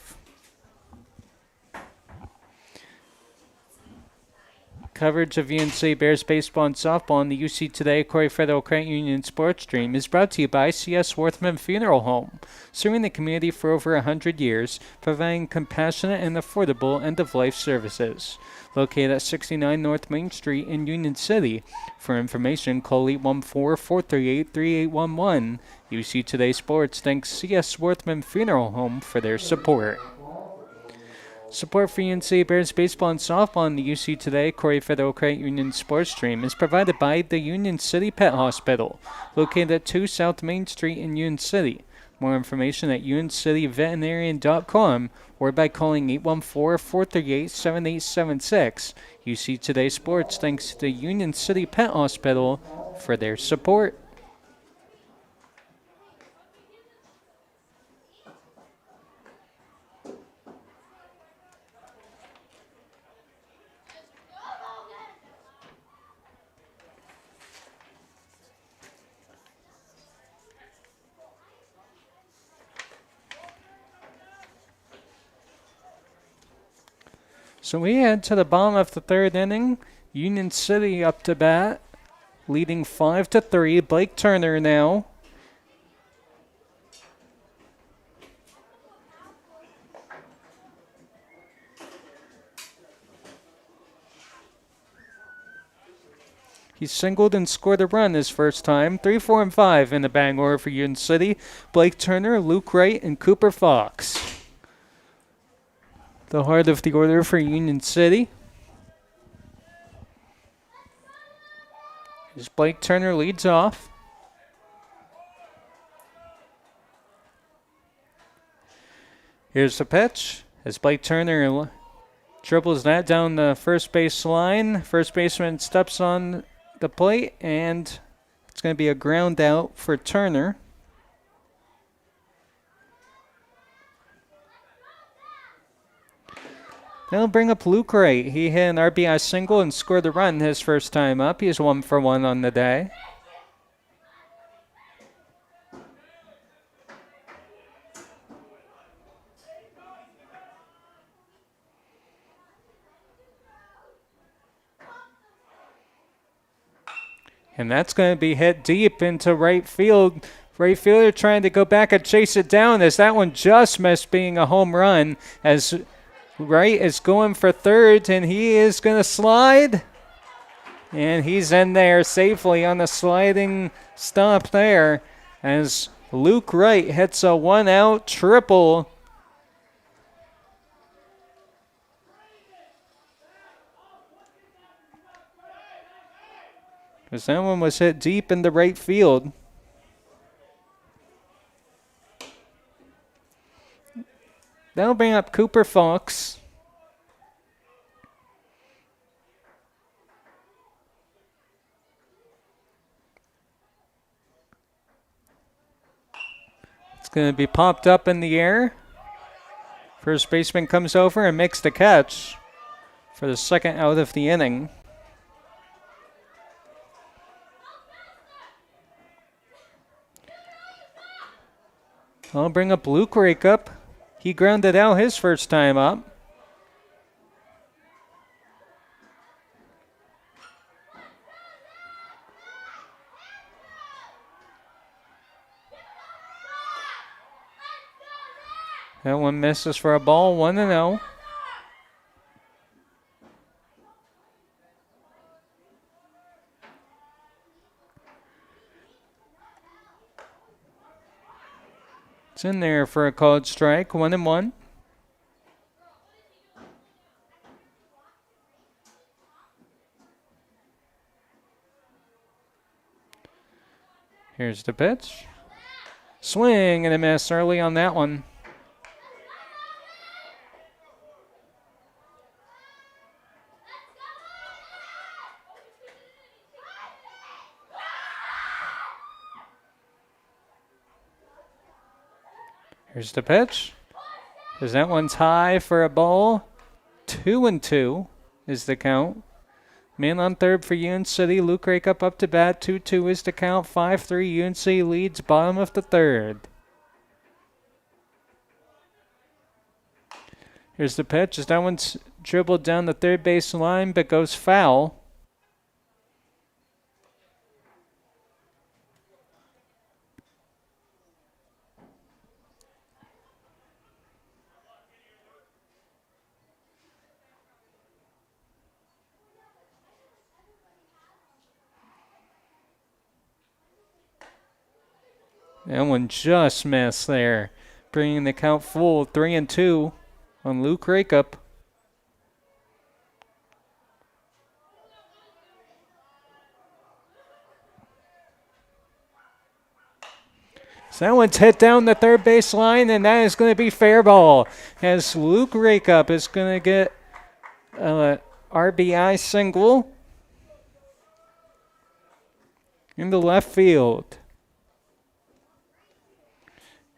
Coverage of UNC Bears baseball and softball on the UC Today Corry Federal Credit Union Sports Stream is brought to you by C.S. Warthman Funeral Home, serving the community for over 100 years, providing compassionate and affordable end-of-life services. Located at 69 North Main Street in Union City. For information, call 814-438-3811. UC Today Sports thanks C.S. Warthman Funeral Home for their support. Support for UNC Bears baseball and softball on the UC Today Corry Federal Credit Union Sports Stream is provided by the Union City Pet Hospital, located at 2 South Main Street in Union City. More information at uncityveterinarian.com or by calling 814-438-7876. UC Today Sports thanks to the Union City Pet Hospital for their support. So we head to the bottom of the third inning. Union City up to bat, leading 5-3. Blake Turner now. He singled and scored a run his first time. 3, 4, and 5 in the batting order for Union City. Blake Turner, Luke Wright, and Cooper Fox. The heart of the order for Union City. As Blake Turner leads off. Here's the pitch. As Blake Turner dribbles that down the first base line. First baseman steps on the plate, and it's going to be a ground out for Turner. That'll bring up Luke Wright. He hit an RBI single and scored a run his first time up. He's 1 for 1 on the day. And that's going to be hit deep into right field. Right fielder trying to go back and chase it down as that one just missed being a home run as Wright is going for third, and he is going to slide. And he's in there safely on the sliding stop there as Luke Wright hits a 1-out triple. Because that one was hit deep into right field. That'll bring up Cooper Fox. It's going to be popped up in the air. First baseman comes over and makes the catch for the second out of the inning. I'll bring up Luke Wright up. He grounded out his first time up. That one misses for a ball, 1-0. It's in there for a called strike, 1-1. Here's the pitch. Swing and a miss early on that one. Here's the pitch. Because that one's high for a ball. 2-2 is the count. Man on third for UNC City. Luke Rakeup up to bat. 2-2 is the count. 5-3 UNC leads bottom of the third. Here's the pitch. As that one's dribbled down the third base line, but goes foul. That one just missed there, bringing the count full 3-2 on Luke Rakup. So that one's hit down the third base line, and that is going to be fair ball, as Luke Rakup is going to get an RBI single in the left field.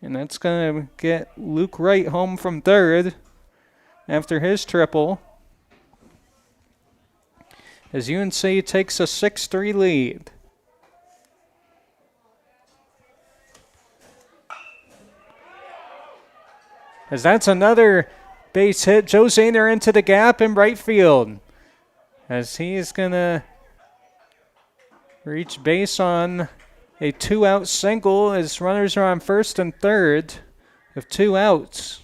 And that's going to get Luke Wright home from third after his triple, as UNC takes a 6-3 lead. As that's another base hit. Joe Zahner into the gap in right field, as he is going to reach base on a 2-out single, as runners are on first and third with 2 outs.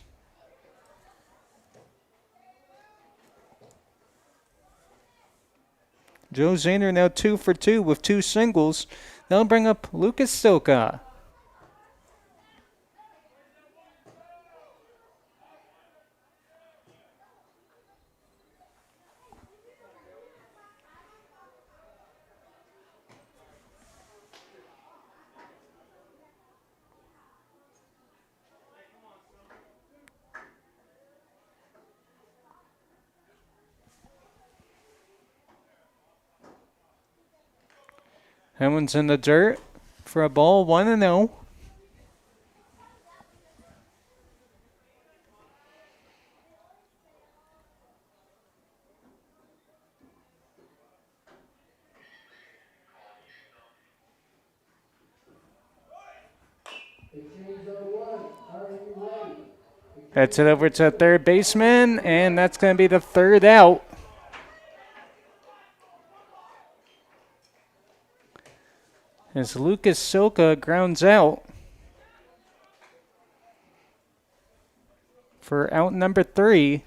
Joe Zahner now 2 for 2 with 2 singles. They'll bring up Lucas Silka. That one's in the dirt for a ball, 1-0. That's it over to third baseman, and that's going to be the 3rd out. As Lucas Silka grounds out for out number 3.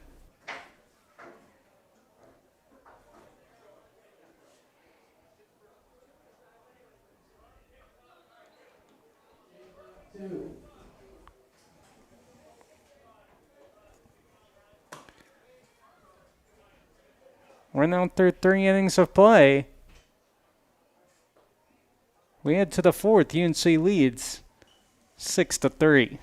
We're now through 3 innings of play. We head to the 4th. UNC leads 6-3.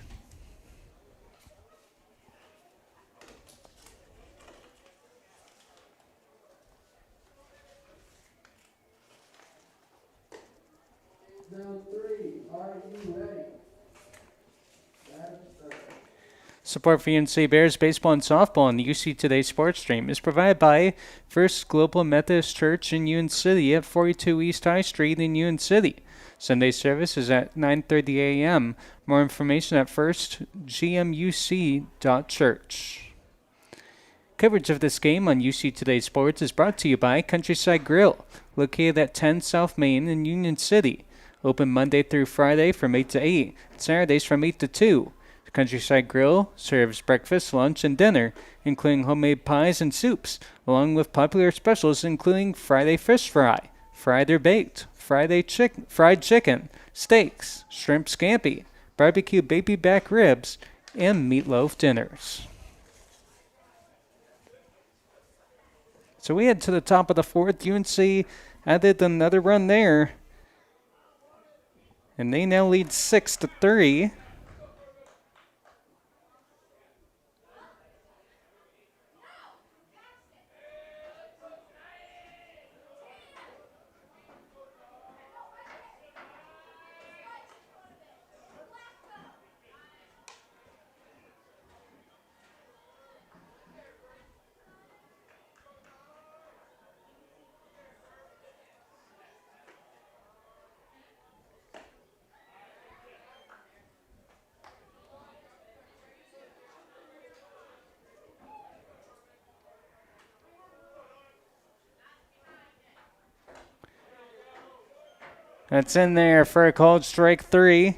Down 3, are you ready? Support for UNC Bears baseball and softball on the UC Today sports stream is provided by First Global Methodist Church in UN City at 42 East High Street in UN City. Sunday service is at 9:30 a.m. More information at firstgmuc.church. Coverage of this game on UC Today Sports is brought to you by Countryside Grill, located at 10 South Main in Union City. Open Monday through Friday from 8 to 8, Saturdays from 8 to 2. Countryside Grill serves breakfast, lunch, and dinner, including homemade pies and soups, along with popular specials including Friday fish fry, fried or baked, fried chicken, steaks, shrimp scampi, barbecue baby back ribs, and meatloaf dinners. So we head to the top of the 4th. UNC added another run there, and they now lead 6-3. That's in there for a called strike 3.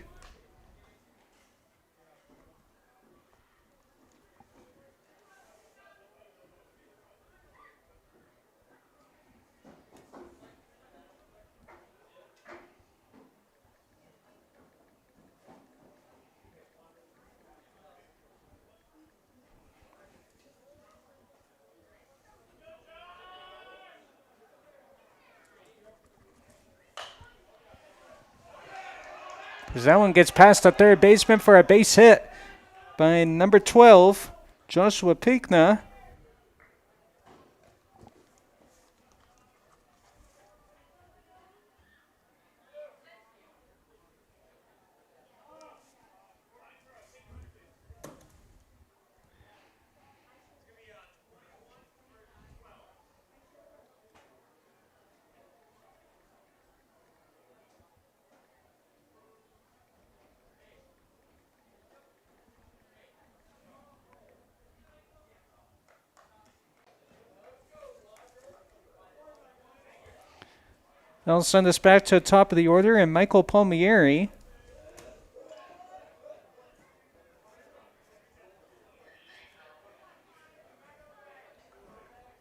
As that one gets past the third baseman for a base hit by number 12, Joshua Pikna. That'll send us back to the top of the order, and Michael Palmieri.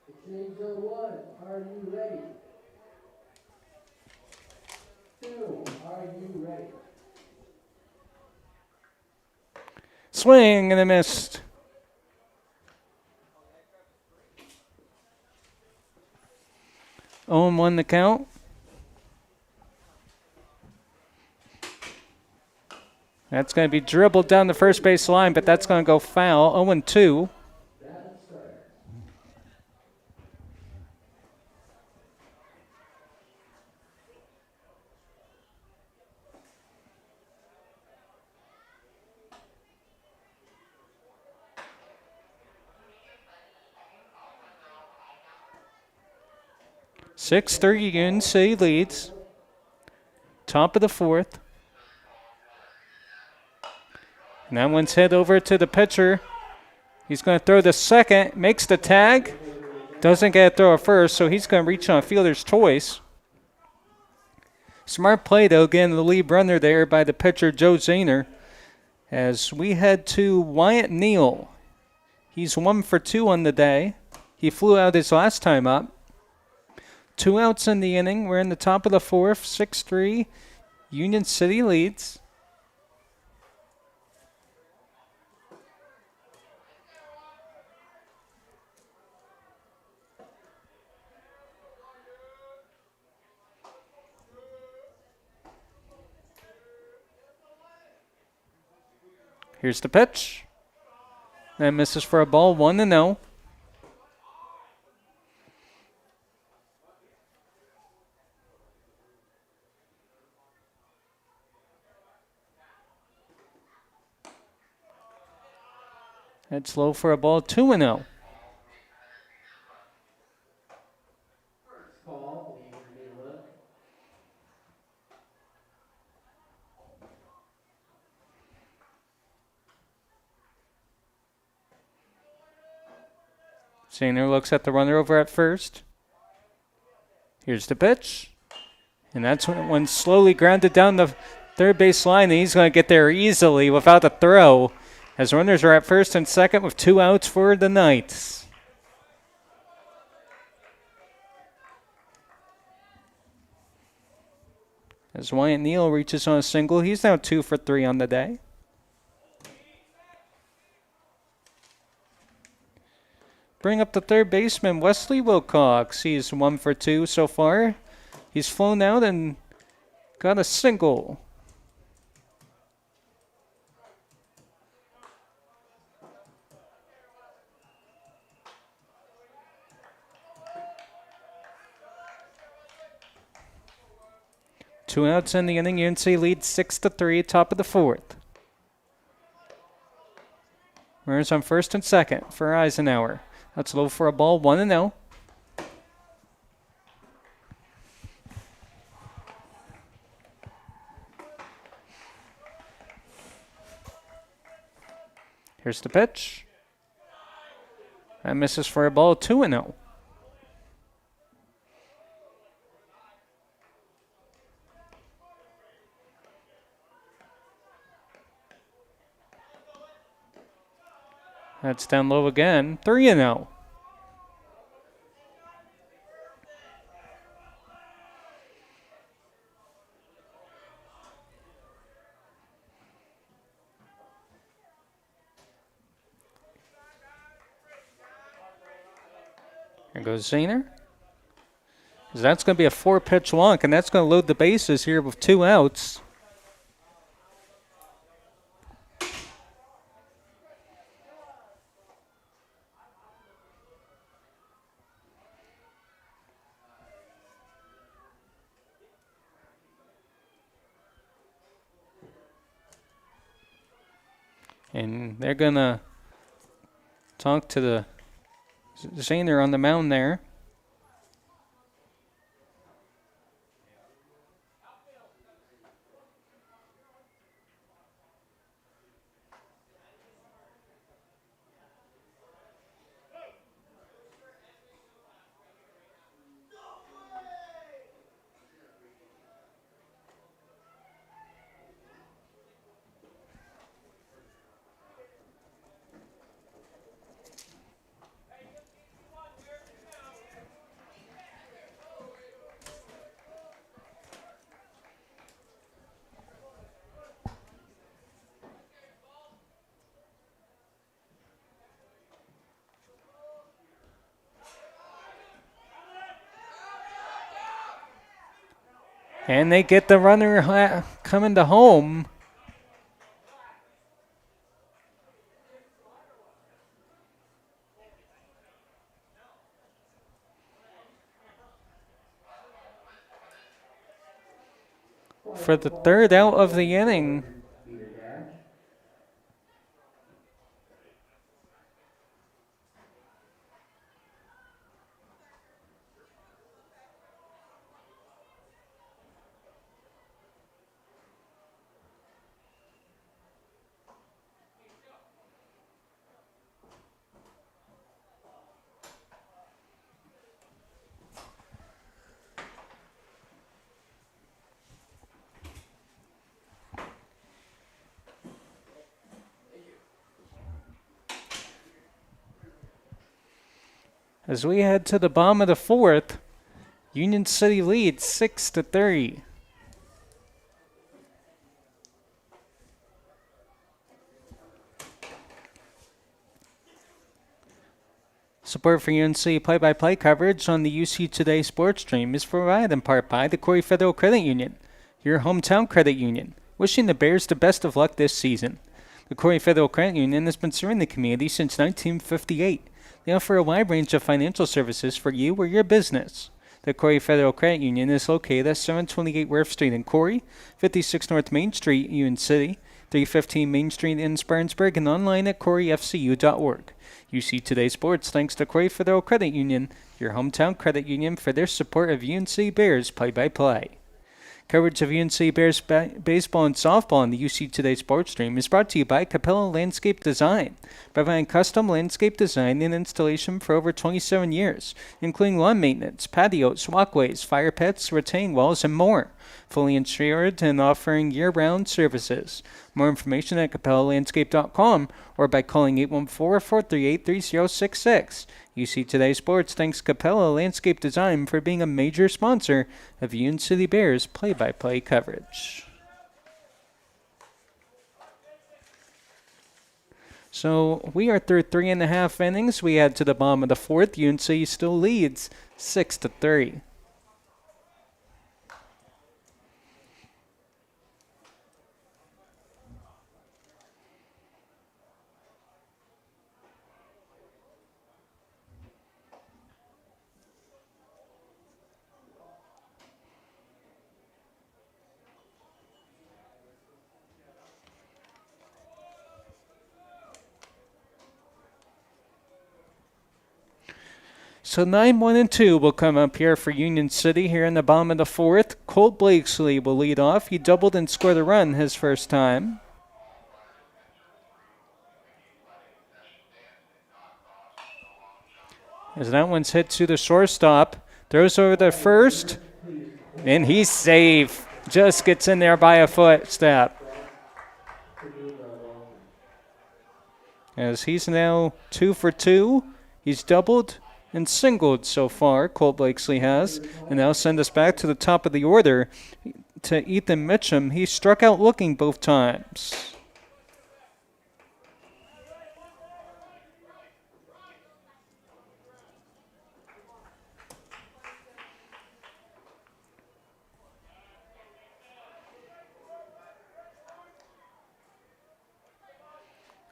Exchange zone 1, are you ready? 2, are you ready? Swing and a miss. Oh, and 1 the count. That's going to be dribbled down the first base line, but that's going to go foul. 0 and 2. Six 30 UNC leads. Top of the 4th. And that one's hit over to the pitcher. He's going to throw the second, makes the tag. Doesn't get a throw at first, so he's going to reach on a fielder's choice. Smart play, though, getting the lead runner there by the pitcher, Joe Zahner. As we head to Wyatt Neal. He's 1 for 2 on the day. He flew out his last time up. 2 outs in the inning. We're in the top of the 4th, 6-3. Union City leads. Here's the pitch. That misses for a ball, 1-0. That's low for a ball, 2-0. Zahner looks at the runner over at first. Here's the pitch. And that's when slowly grounded down the third base line, and he's going to get there easily without a throw, as runners are at first and second with 2 outs for the Knights. As Wyatt Neal reaches on a single, he's now 2 for 3 on the day. Bring up the third baseman, Wesley Wilcox. He's 1 for 2 so far. He's flown out and got a single. Two outs in the inning. UNC leads 6-3, top of the 4th. Runners on first and second for Eisenhower. That's low for a ball, 1-0. Here's the pitch. That misses for a ball, 2-0. That's down low again. 3-0. There goes Zahner. That's going to be a 4-pitch walk, and that's going to load the bases here with 2 outs. And they're going to talk to the Zahner on the mound there. And they get the runner coming to home. For the 3rd out of the inning. As we head to the bottom of the 4th, Union City leads 6-3. Support for UNC play-by-play coverage on the UC Today sports stream is provided in part by the Corry Federal Credit Union, your hometown credit union, wishing the Bears the best of luck this season. The Corry Federal Credit Union has been serving the community since 1958. They offer a wide range of financial services for you or your business. The Corry Federal Credit Union is located at 728 Worth Street in Corry, 56 North Main Street, Union City, 315 Main Street in Spartanburg, and online at corryfcu.org. UC Today Sports thanks to Corry Federal Credit Union, your hometown credit union, for their support of UNC Bears play-by-play. Coverage of UNC Bears baseball and softball on the UC Today sports stream is brought to you by Capella Landscape Design, providing custom landscape design and installation for over 27 years, including lawn maintenance, patios, walkways, fire pits, retaining walls, and more. Fully insured and offering year-round services. More information at capellalandscape.com or by calling 814-438-3066. UC Today Sports thanks Capella Landscape Design for being a major sponsor of UNC City Bears play-by-play coverage. So we are through 3.5 innings. We head to the bottom of the 4th. UNC still leads 6-3. So 9, 1, and 2 will come up here for Union City here in the bottom of the 4th. Colt Blakesley will lead off. He doubled and scored a run his first time. As that one's hit to the shortstop. Throws over the first. And he's safe. Just gets in there by a footstep. as he's now 2 for 2. He's doubled and singled so far, Colt Blakesley has, and now send us back to the top of the order to Ethan Mitchum. He struck out looking both times.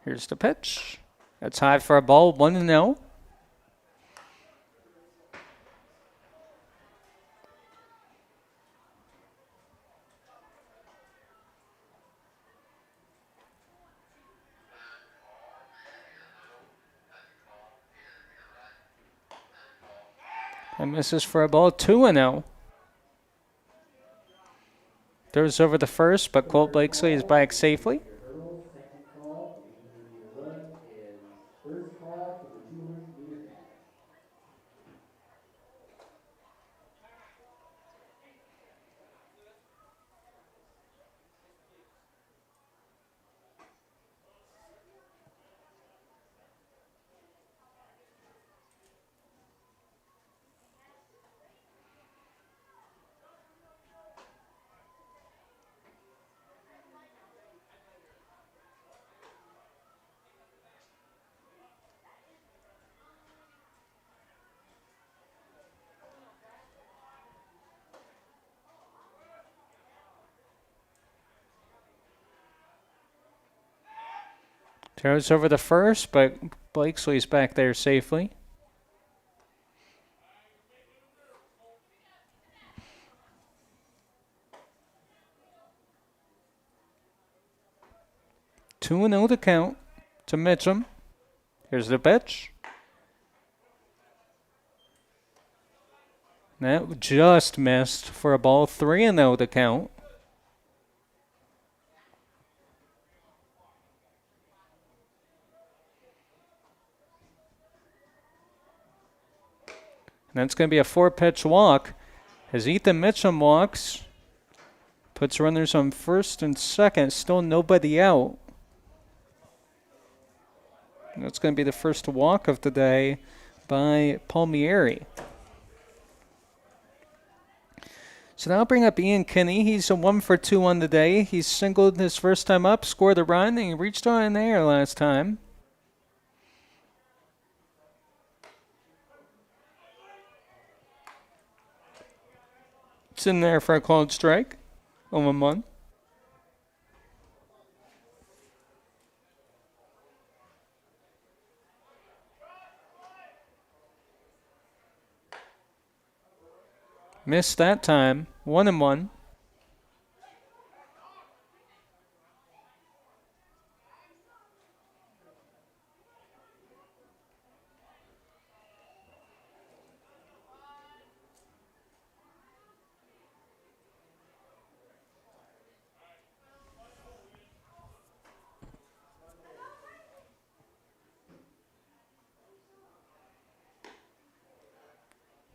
Here's the pitch. That's high for a ball, 1-0. And misses for a ball, 2-0. Throws over the first, but Colt Blakesley is back safely. Throws over the first, but Blakesley's back there safely. Two and 0 to count to Mitchum. Here's the pitch. That just missed for a ball, 3-0 to count. And that's going to be a 4-pitch walk as Ethan Mitchum walks. Puts runners on first and second. Still nobody out. And that's going to be the first walk of the day by Palmieri. So now I'll bring up Ian Kinney. He's a 1 for 2 on the day. He's singled his first time up, scored a run, and he reached on in the air last time. It's in there for a called strike. 0-1. Missed that time. 1-1.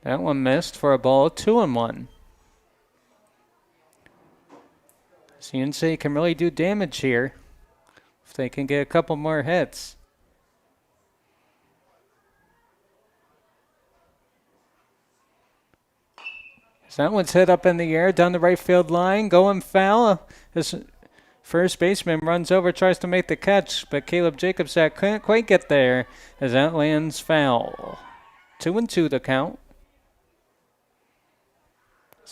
That one missed for a ball, 2-1. CNC can really do damage here if they can get a couple more hits. So that one's hit up in the air down the right field line, going foul. This first baseman runs over, tries to make the catch, but Caleb Jacobsack couldn't quite get there as that lands foul. 2-2 to count.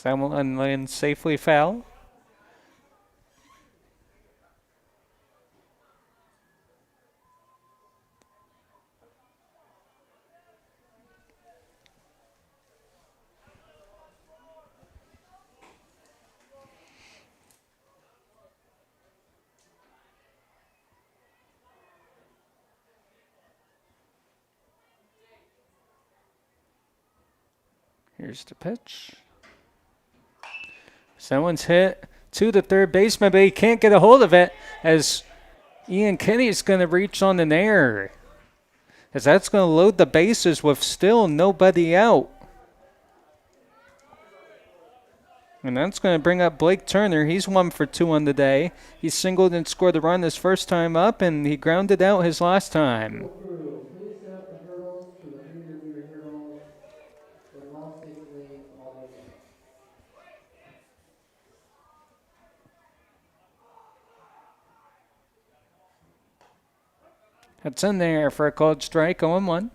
That lands safely foul. Here's the pitch. Someone's hit to the third baseman, but he can't get a hold of it as Ian Kinney's going to reach on an error. As that's going to load the bases with still nobody out. And that's going to bring up Blake Turner. He's 1 for 2 on the day. He singled and scored a run his first time up, and he grounded out his last time. Please set up the hurdles to the 100-meter hurdle with well safely all the way. That's in there for a called strike, 0-1.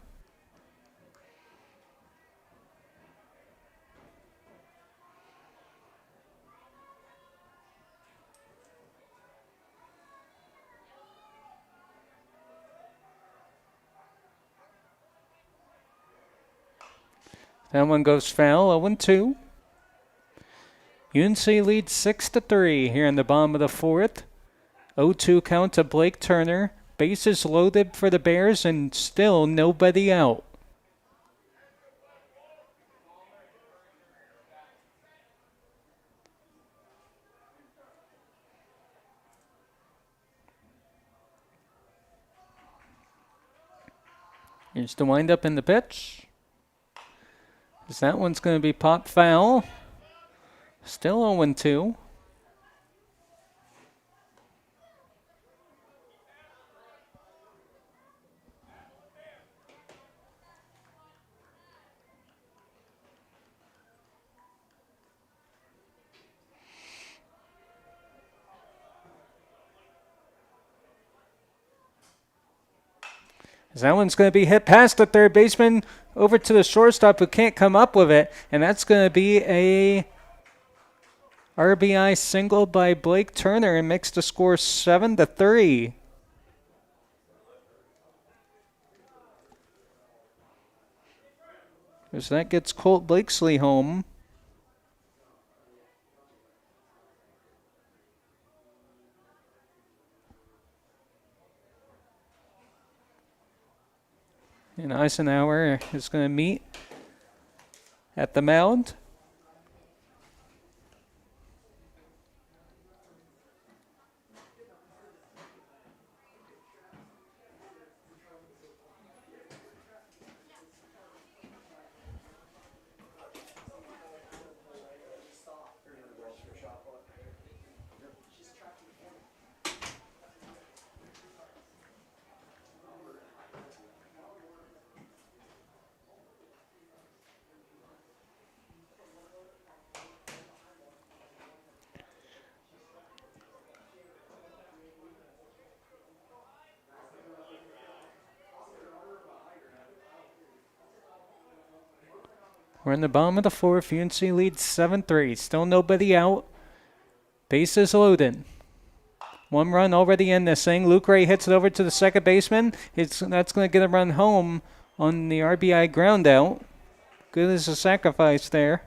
That one goes foul, 0-2. UNC leads 6-3 here in the bottom of the fourth. 0-2 count to Blake Turner. Bases loaded for the Bears and still nobody out. Here's the windup in the pitch. That one's going to be pop foul. Still 0-2. That one's going to be hit past the third baseman over to the shortstop who can't come up with it. And that's going to be a RBI single by Blake Turner and makes the score 7-3. As that gets Colt Blakesley home. And Eisenhower is going to meet at the mound. We're in the bottom of the fourth. UNC leads 7-3. Still nobody out. Bases loaded. 1 run already in this thing. Luke Ray hits it over to the second baseman. That's going to get a run home on the RBI ground out. Good as a sacrifice there.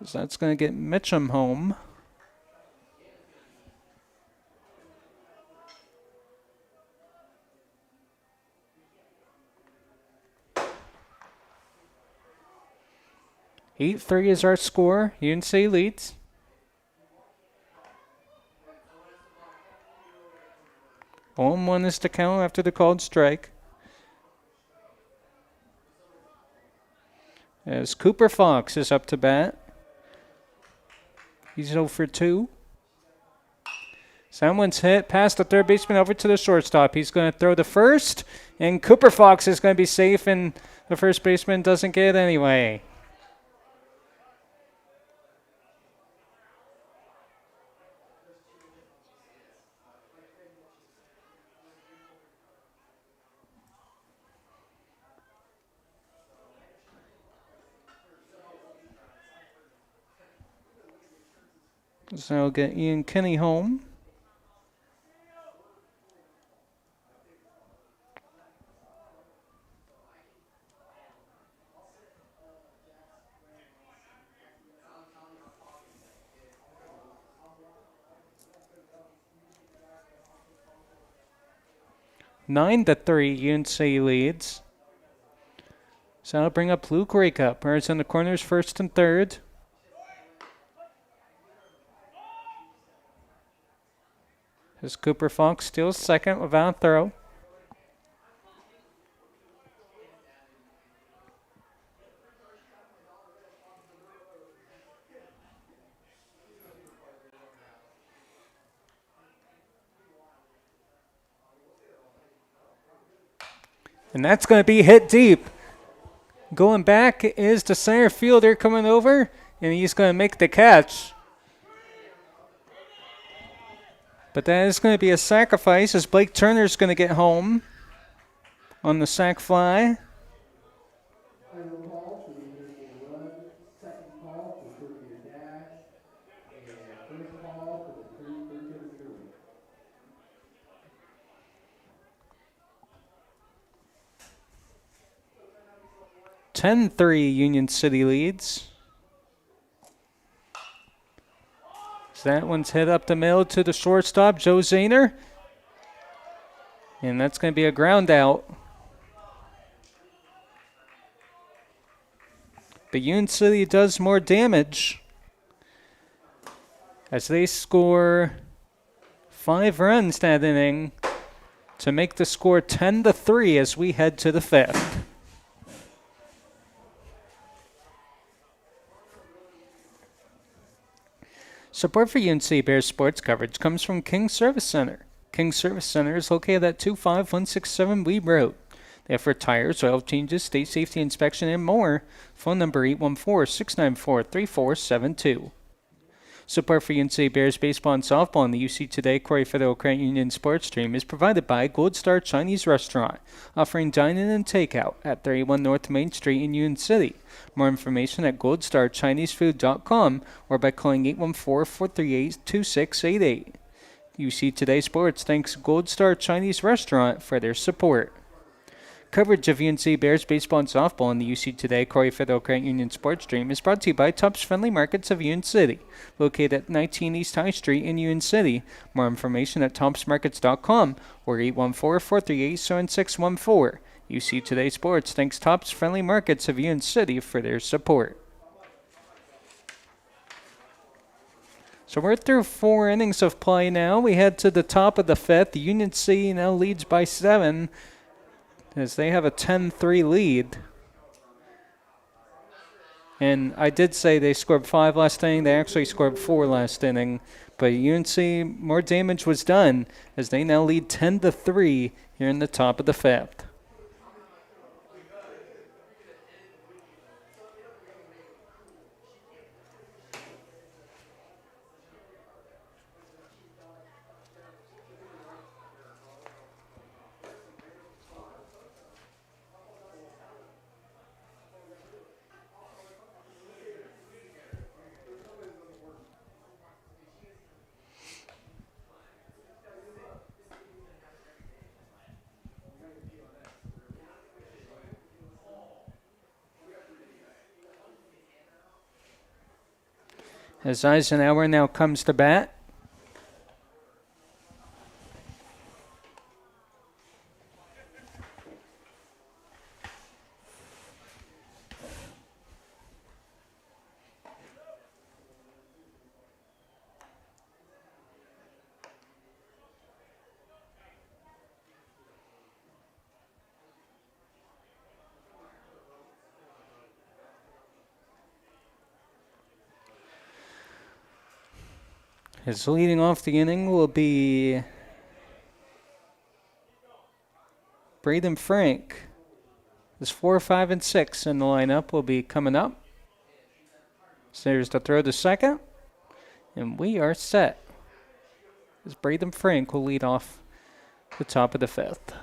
So that's going to get Mitchum home. Eight 3 is our score. UNC leads. Home 1 is to count after the called strike. As Cooper Fox is up to bat. He's 0 for 2. Someone's hit past the third baseman over to the shortstop. He's going to throw to first, and Cooper Fox is going to be safe, and the first baseman doesn't get it anyway. So I'll get Ian Kinney home. Nine to 3, UNC leads. So I'll bring up Luke Rakeup. Whereas in the corners, first and third. As Cooper Fox steals second without a throw. And that's going to be hit deep. Going back is the center fielder coming over, and he's going to make the catch. But that is going to be a sacrifice as Blake Turner's going to get home on the sac fly. Final call for the initial run, second call for 30-meter dash, and first call for the 30-meter run. 10-3 Union City leads. So that one's hit up the middle to the shortstop, Joe Zahner. And that's going to be a ground out. But Union City does more damage as they score 5 runs that inning to make the score 10-3 as we head to the 5th. Support for UNC Bears sports coverage comes from King Service Center. King Service Center is located at 25167 Weed Road. They offer tires, oil changes, state safety inspection, and more. Phone number 814-694-3472. Support for UNC Bears baseball and softball in the UC Today Corry Federal Credit Union Sports Stream is provided by Goldstar Chinese Restaurant, offering dine-in and takeout at 31 North Main Street in Union City. More information at goldstarchinesefood.com or by calling 814-438-2688. UC Today Sports thanks Goldstar Chinese Restaurant for their support. Coverage of UNC Bears baseball and softball in the UC Today Corry Federal Credit Union Sports Stream is brought to you by Tubbs Friendly Markets of Union City, located at 19 East High Street in Union City. More information at TubbsMarkets.com or 814-438-7614. UC Today Sports thanks Tubbs Friendly Markets of Union City for their support. So we're through 4 innings of play now. We head to the top of the 5th. Union City now leads by 7. As they have a 10-3 lead. And I did say they scored 5 last inning. They actually scored 4 last inning. But UNC, more damage was done as they now lead 10-3 here in the top of the 5th. As Eisenhower now comes to bat. His leading off the inning will be Braden Frank. His 4, 5, and 6 in the lineup will be coming up. So there's the throw to second. And we are set. As Braden Frank will lead off the top of the 5th.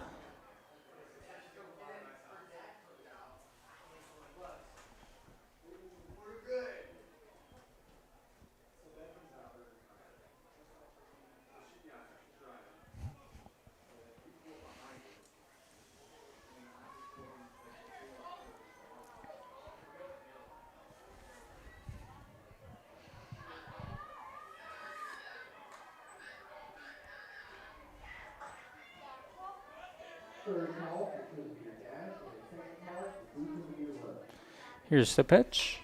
Here's the pitch.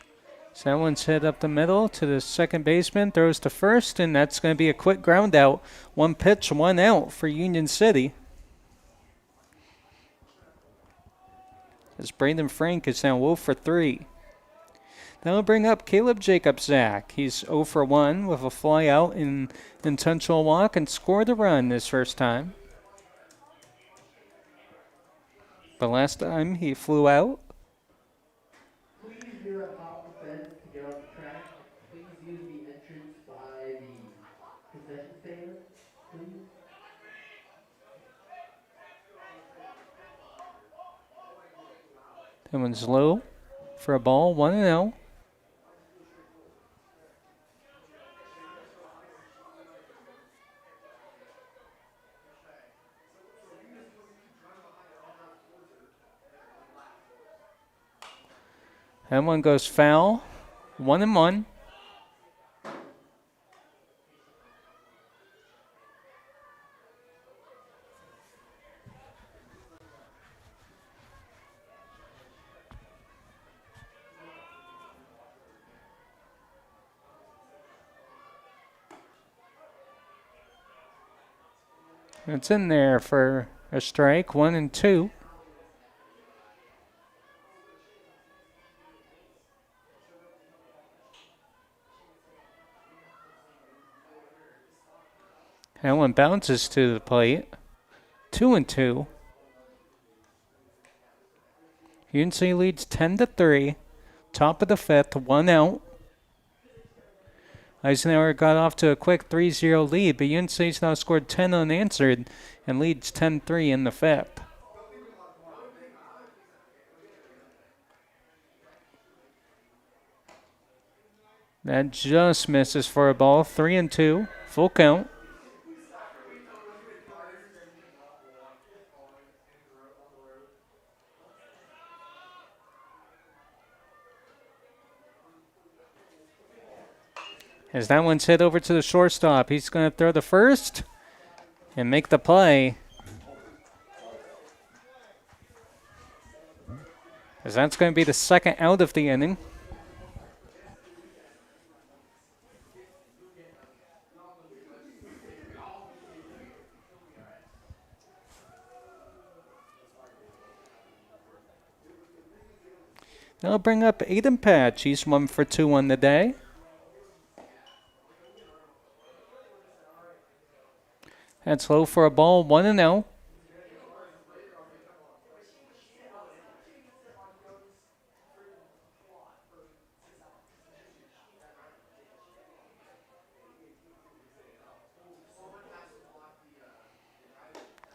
So that one's hit up the middle to the second baseman, throws to first, and that's going to be a quick ground out. 1 pitch, 1 out for Union City. As Brandon Frank is now 0 for 3. That'll bring up Caleb Jacobzak. He's 0 for 1 with a fly out and intentional walk and scored a run this first time. The last time he flew out. Please, you're on top of the fence to get off the track. Please use the entrance by the concession stand, please. That one's low for a ball, 1-0. That one goes foul, 1-1. It's in there for a strike, 1-2. That one bounces to the plate, 2-2. UNC leads 10-3. Top of the fifth, 1 out. Eisenhower got off to a quick 3-0 lead, but UNC's now scored 10 unanswered and leads 10-3 in the fifth. That just misses for a ball, 3-2, full count. As that one's hit over to the shortstop, he's going to throw the first and make the play. As that's going to be the second out of the inning. That'll bring up Aiden Patch. He's 1 for 2 on the day. That's low for a ball, 1-0.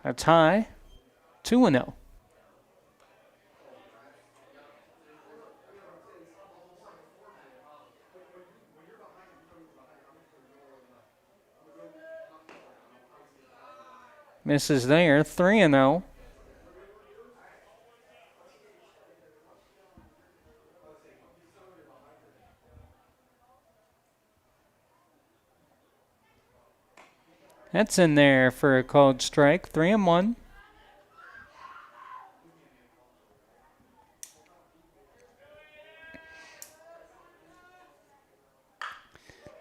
A tie, 2-0. Misses there, 3-0. That's in there for a called strike, 3-1.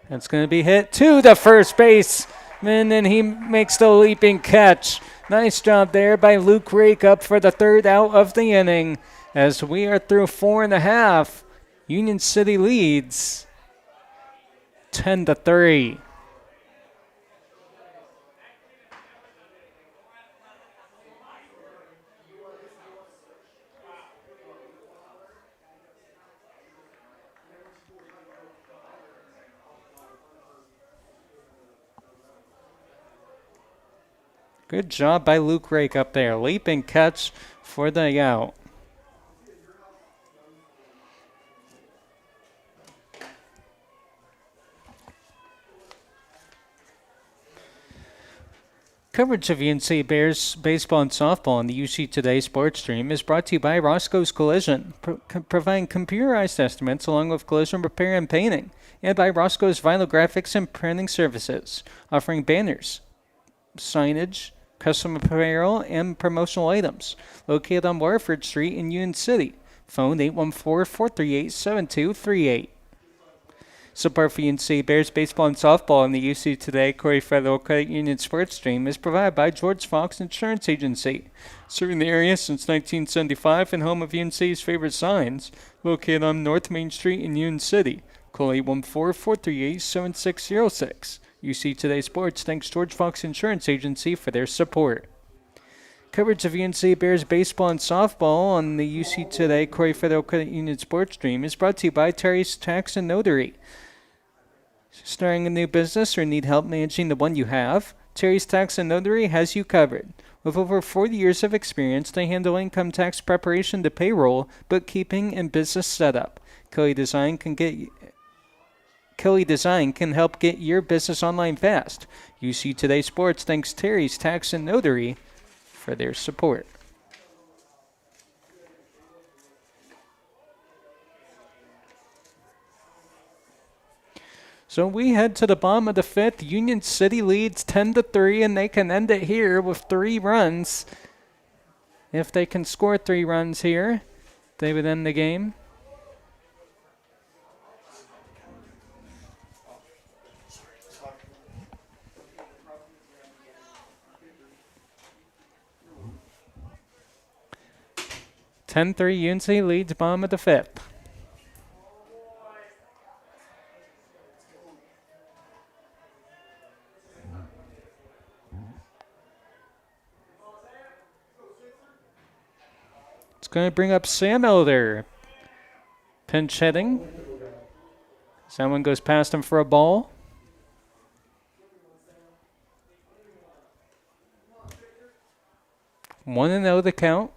That's going to be hit to the first base. And then he makes the leaping catch. Nice job there by Luke Rake, up for the third out of the inning. As we are through 4.5, Union City leads 10-3. Good job by Luke Rake up there. Leaping catch for the out. Coverage of UNC Bears baseball and softball on the UC Today sports stream is brought to you by Rosco's Collision, providing computerized estimates along with collision repair and painting, and by Rosco's Vinyl Graphics and Printing Services, offering banners, signage, custom apparel, and promotional items. Located on Warford Street in Union City. Phone 814-438-7238. Support for UNC Bears baseball and softball in the UC Today Corry Federal Credit Union sports stream is provided by George Fox Insurance Agency, serving the area since 1975 and home of UNC's favorite signs, located on North Main Street in Union City. Call 814-438-7606. UC Today Sports thanks George Fox Insurance Agency for their support. Coverage of UNC Bears baseball and softball on the UC Today Corry Federal Credit Union Sports Stream is brought to you by Terri's Tax and Notary. Starting a new business or need help managing the one you have? Terri's Tax and Notary has you covered. With over 40 years of experience, they handle income tax preparation to payroll, bookkeeping, and business setup. Kelly Design can help get your business online fast. UC Today Sports thanks Terri's Tax and Notary for their support. So we head to the bottom of the fifth. Union City leads 10-3, and they can end it here with 3 runs. If they can score 3 runs here, they would end the game. UNC leads bottom of the fifth. It's going to bring up Sam Elder. Pinch hitting. Someone goes past him for a ball. One and 0 the count.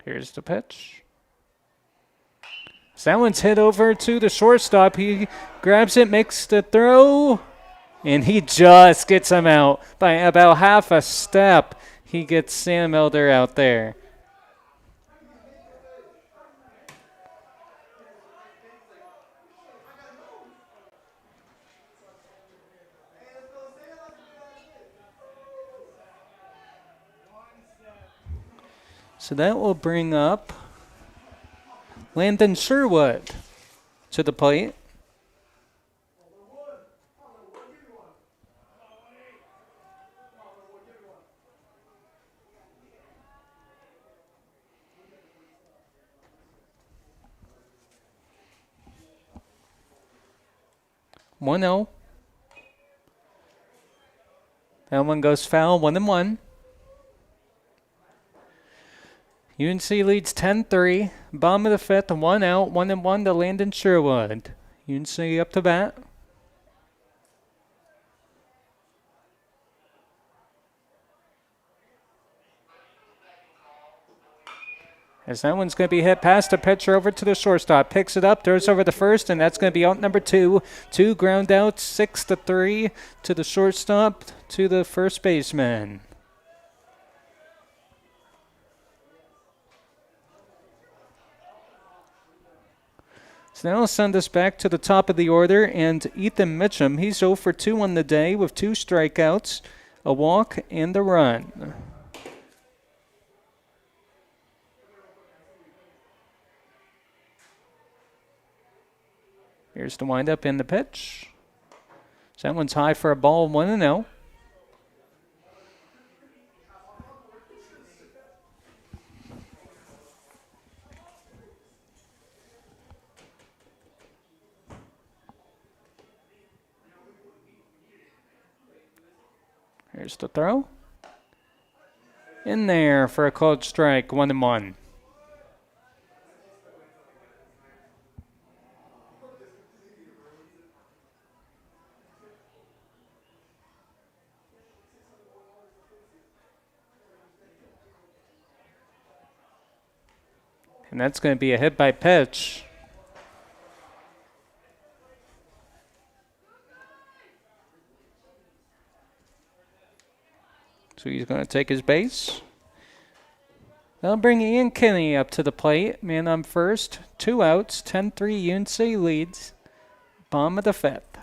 Here's the pitch. That one's hit over to the shortstop. He grabs it, makes the throw, and he just gets him out by about half a step. He gets Sam Elder out there. So that will bring up Landon Sherwood to the plate. One 0. That one goes foul. 1-1. UNC leads 10-3. Bottom of the fifth, 1 out, 1-1 to Landon Sherwood. UNC up to bat. As that one's going to be hit past the pitcher over to the shortstop. Picks it up, throws over the first, and that's going to be out number 2. 2 ground outs, 6-3 to the shortstop, to the first baseman. So now I'll send us back to the top of the order, and Ethan Mitchum, he's 0 for 2 on the day with 2 strikeouts, a walk, and a run. Here's the windup and the pitch. So that one's high for a ball, 1-0. Here's the throw. In there for a called strike, 1-1. And that's going to be a hit by pitch. So he's going to take his base. They'll bring Ian Kinney up to the plate. Man on first. 2 outs. 10-3 UNC leads. Bottom of the fifth.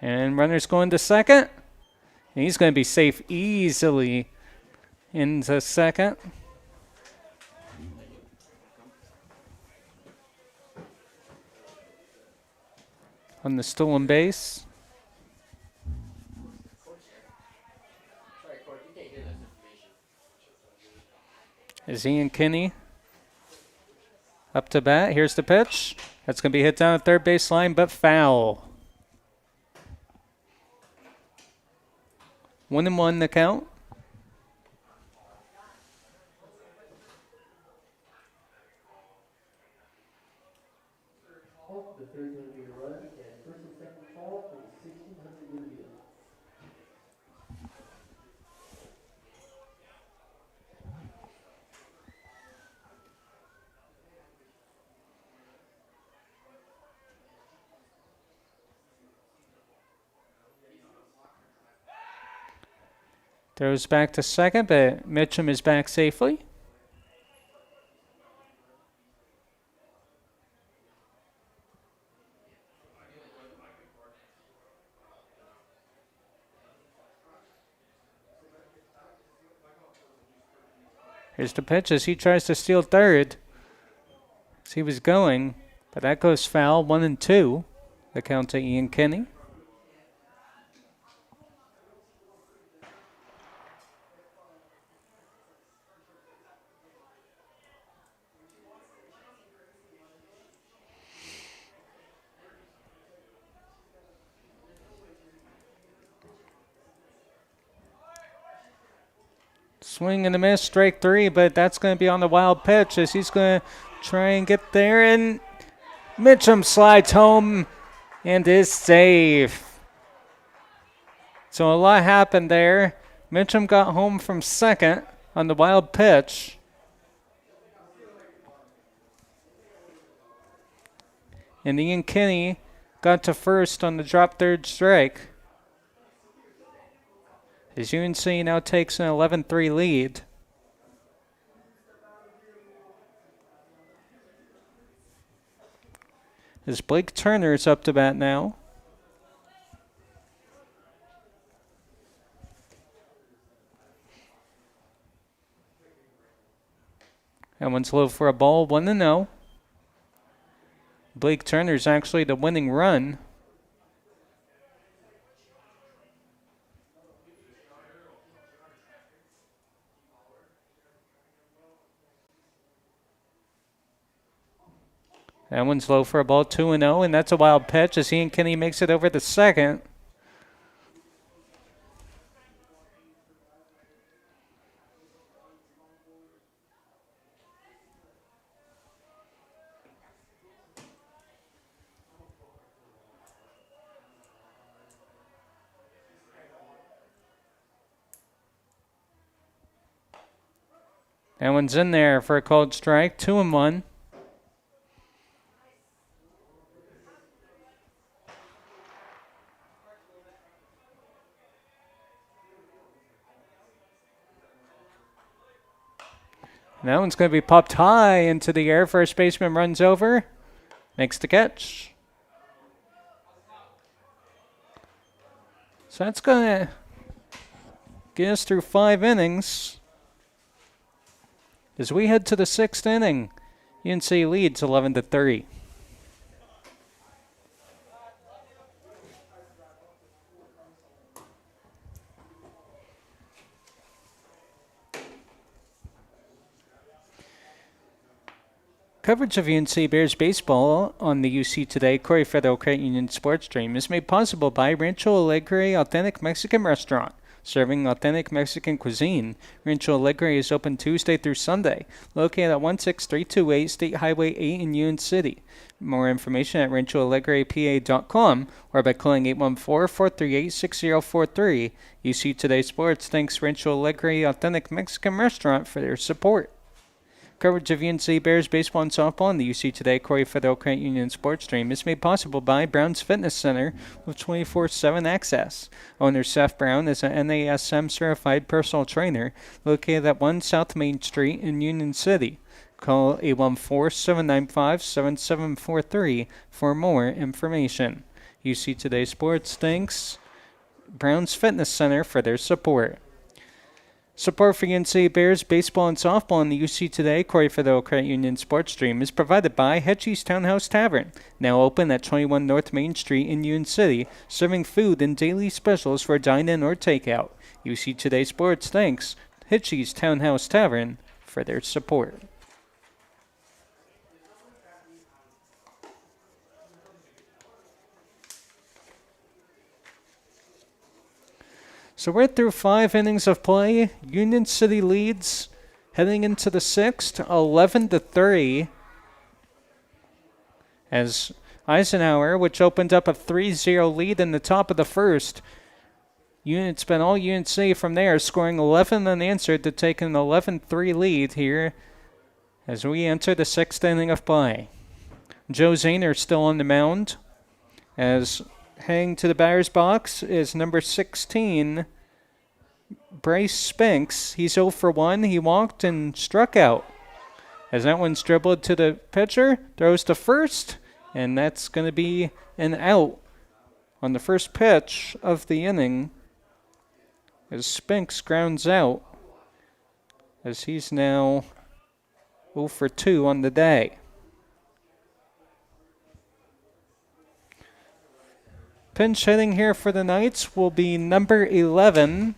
And runner's going to second. And he's going to be safe easily into second. on the stolen base. Is Ian Kinney up to bat? Here's the pitch. That's going to be hit down at third base line, but foul. 1-1 the count. The third going to be a run, and first and second call for the 1600 Indians. Throws back to second, but Mitchum is back safely. Here's the pitch as he tries to steal third. As he was going, but that goes foul. 1-2. The count to Ian Kinney. Swing and a miss, strike three, but that's going to be on the wild pitch as he's going to try and get there, and Mitchum slides home and is safe. So a lot happened there. Mitchum got home from second on the wild pitch. And Ian Kinney got to first on the drop third strike. As UNC now takes an 11-3 lead. As Blake Turner is up to bat now. That one's low for a ball, 1-0. Blake Turner's actually the winning run. That one's low for a ball, 2-0, and that's a wild pitch as Ian Kinney makes it over the second. That one's in there for a called strike, 2-1. And that one's going to be popped high into the air. First baseman runs over, makes the catch. So that's going to get us through 5 innings. As we head to the 6th inning, UNC leads 11-3. Coverage of UNC Bears baseball on the UC Today Corry Federal Credit Union Sports Stream is made possible by Rancho Alegre Authentic Mexican Restaurant, serving authentic Mexican cuisine. Rancho Alegre is open Tuesday through Sunday, located at 16328 State Highway 8 in Union City. More information at ranchoalegrepa.com or by calling 814-438-6043. UC Today Sports thanks Rancho Alegre Authentic Mexican Restaurant for their support. Coverage of UNC Bears baseball and softball on the UC Today Corry Federal Credit Union Sports Stream is made possible by Brown's Fitness Center with 24/7 access. Owner Seth Brown is an NASM certified personal trainer located at 1 South Main Street in Union City. Call 814-795-7743 for more information. UC Today Sports thanks Brown's Fitness Center for their support. Support for UNC Bears baseball and softball in the UC Today Corry Federal Credit Union Sports Stream is provided by Hitchy's Townhouse Tavern, now open at 21 North Main Street in Union City, serving food and daily specials for dine-in or takeout. UC Today Sports thanks Hitchy's Townhouse Tavern for their support. So we're through 5 innings of play. Union City leads heading into the 6th, 11-3. As Eisenhower, which opened up a 3-0 lead in the top of the first, it's been all UNC from there, scoring 11 unanswered to take an 11-3 lead here as we enter the 6th inning of play. Joe Zahner still on the mound as heading to the batter's box is number 16, Bryce Spinks. He's 0 for 1. He walked and struck out. As that one's dribbled to the pitcher, throws to first, and that's going to be an out on the first pitch of the inning as Spinks grounds out as he's now 0 for 2 on the day. Pinch hitting here for the Knights will be number 11,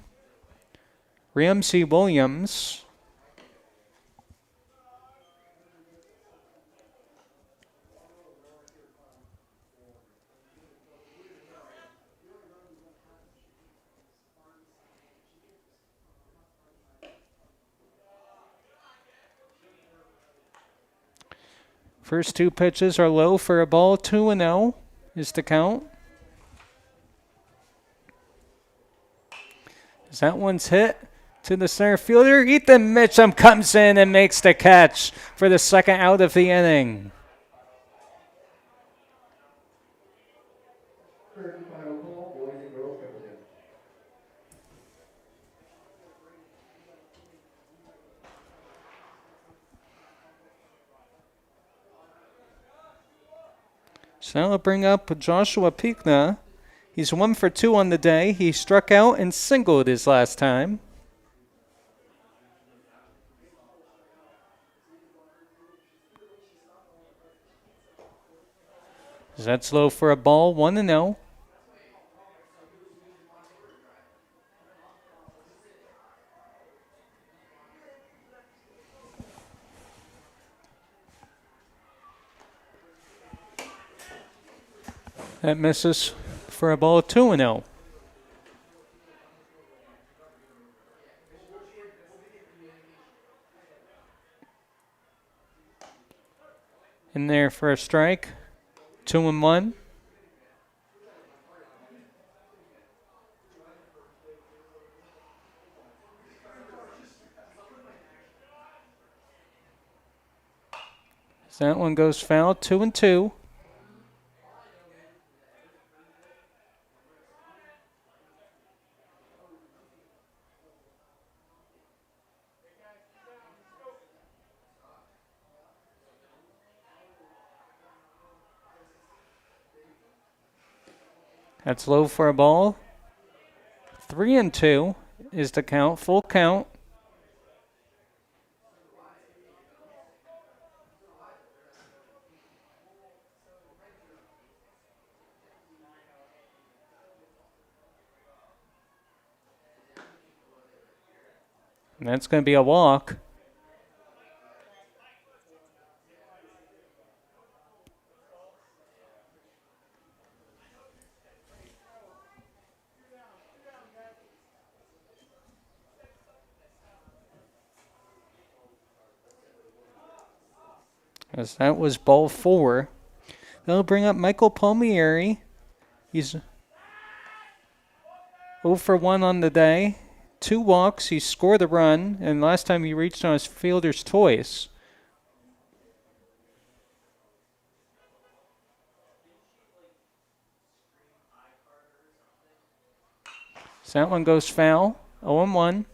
Ramsey Williams. First 2 pitches are low for a ball, 2-0 is the count. As that one's hit to the center fielder, Ethan Mitchum comes in and makes the catch for the second out of the inning. So that'll bring up Joshua Pikna. He's 1 for 2 on the day. He struck out and singled his last time. That's low for a ball, 1-0. That misses for a ball, 2-0. In there for a strike, 2-1. So that one goes foul, 2-2. That's low for a ball. 3-2 is the count, full count. And that's going to be a walk. As that was ball 4. They'll bring up Michael Palmieri. He's 0 for 1 on the day. 2 walks. He scored a run, and last time he reached on his fielder's twice. So that one goes foul. 0-1.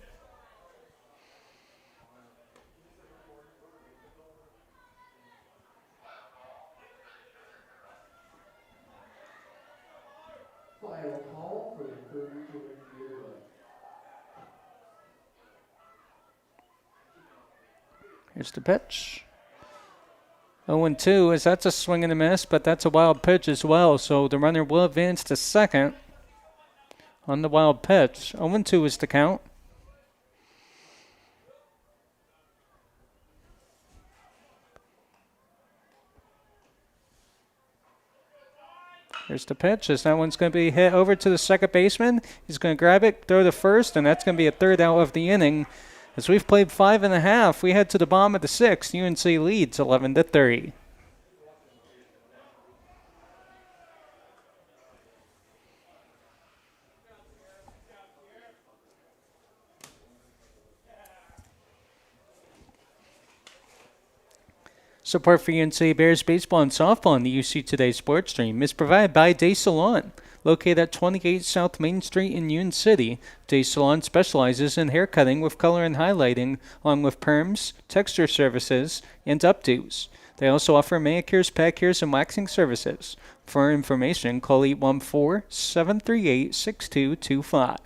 Here's the pitch. 0-2, as that's a swing and a miss, but that's a wild pitch as well. So the runner will advance to second on the wild pitch. 0-2 is the count. Here's the pitch, as that one's going to be hit over to the second baseman. He's going to grab it, throw to first, and that's going to be a third out of the inning. As we've played 5.5, we head to the bottom of the sixth. UNC leads 11-3. Support for UNC Bears baseball and softball on the UC Today sports stream is provided by Dai Salon. Located at 28 South Main Street in Union City, Dai Salon specializes in haircutting with color and highlighting, along with perms, texture services, and updos. They also offer manicures, pedicures, and waxing services. For information, call 814-738-6225.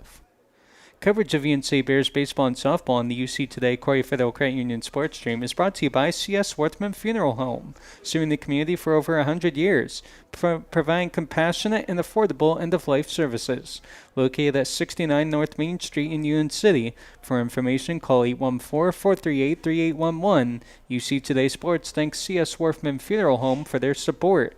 Coverage of UNC Bears baseball and softball on the UC Today Corry Federal Credit Union sports stream is brought to you by C.S. Warthman Funeral Home, serving the community for over 100 years, providing compassionate and affordable end-of-life services. Located at 69 North Main Street in Union City. For information, call 814-438-3811. UC Today Sports thanks C.S. Warthman Funeral Home for their support.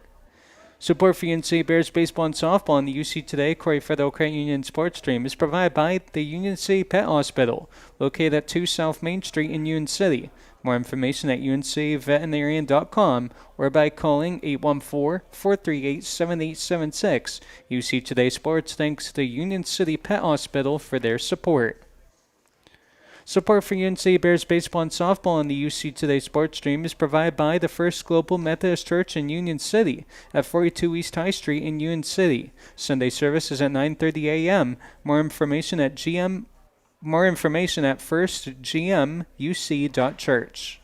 Support for UNC Bears baseball and softball on the UC Today Corry Federal Credit Union sports stream is provided by the Union City Pet Hospital, located at 2 South Main Street in Union City. More information at uncveterinarian.com or by calling 814-438-7876. UC Today Sports thanks the Union City Pet Hospital for their support. Support for UNC Bears baseball and softball on the UC Today sports stream is provided by the First Global Methodist Church in Union City at 42 East High Street in Union City. Sunday service is at 9:30 a.m. More information at firstgmuc.church.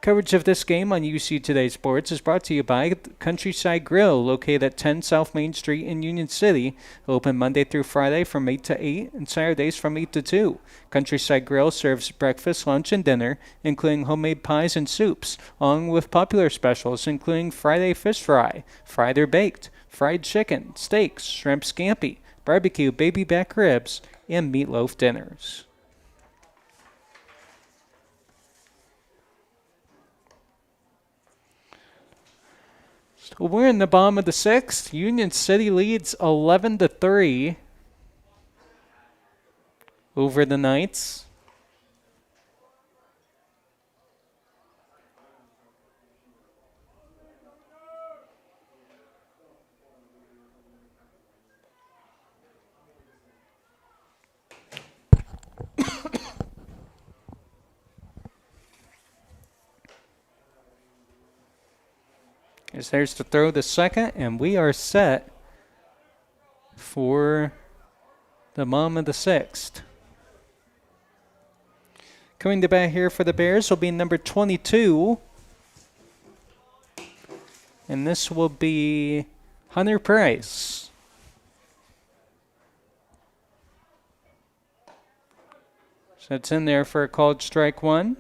Coverage of this game on UC Today Sports is brought to you by Countryside Grill, located at 10 South Main Street in Union City. Open Monday through Friday from 8 to 8 and Saturdays from 8 to 2. Countryside Grill serves breakfast, lunch, and dinner, including homemade pies and soups, along with popular specials including Friday fish fry, fried or baked, fried chicken, steaks, shrimp scampi, barbecue baby back ribs, and meatloaf dinners. So we're in the bottom of the sixth. Union City leads 11-3 over the Knights. As there's to throw the second, and we are set for the bottom of the sixth. Coming to bat here for the Bears will be number 22. And this will be Hunter Price. So it's in there for a called strike one.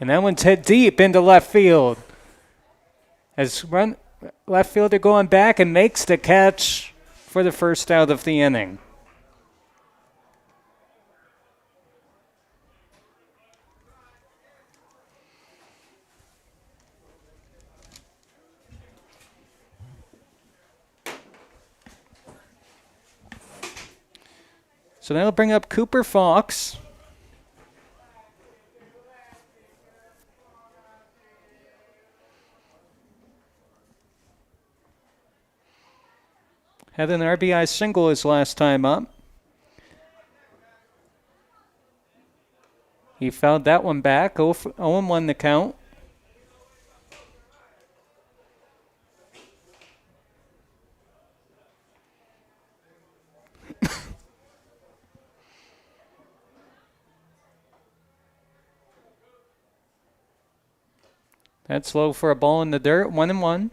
And that one's hit deep into left field. As left fielder going back and makes the catch for the first out of the inning. So that'll bring up Cooper Fox. Had an RBI single his last time up. He fouled that one back. 0-1 the count. That's low for a ball in the dirt. 1-1.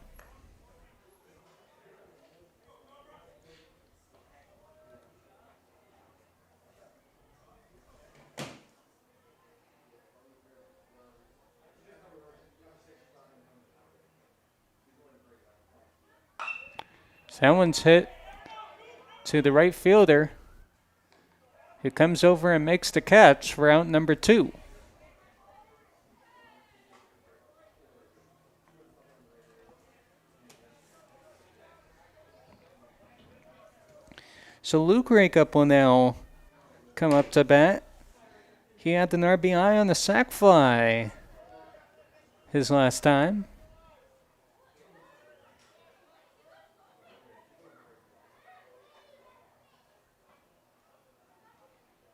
So that one's hit to the right fielder, who comes over and makes the catch for out number 2. So Luke Rakeup will now come up to bat. He had an RBI on the sac fly his last time.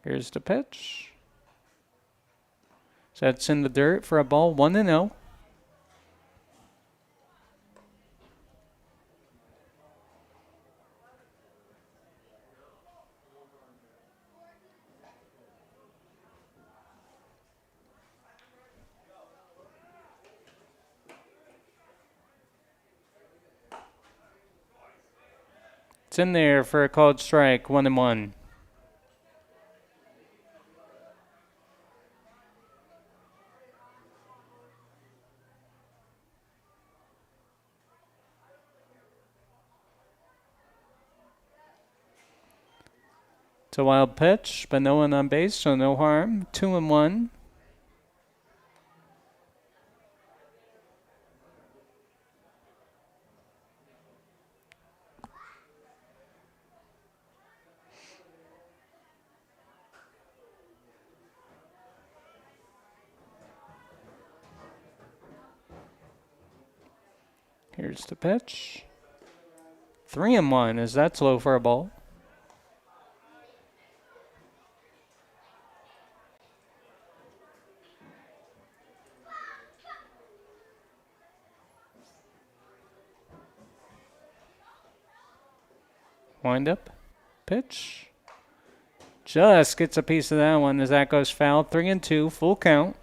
Here's the pitch. So that's in the dirt for a ball, 1-0. It's in there for a called strike, 1-1. It's a wild pitch, but no one on base, so no harm. 2-1. Here's the pitch. 3-1, as that's low for a ball. Wind up. Pitch. Just gets a piece of that one as that goes foul. 3-2, full count.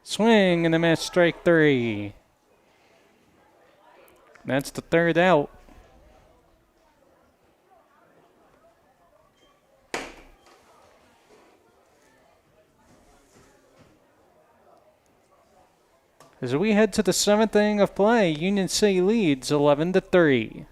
Swing and a miss, strike 3. That's the third out. As we head to the 7th inning of play, Union City leads 11-3.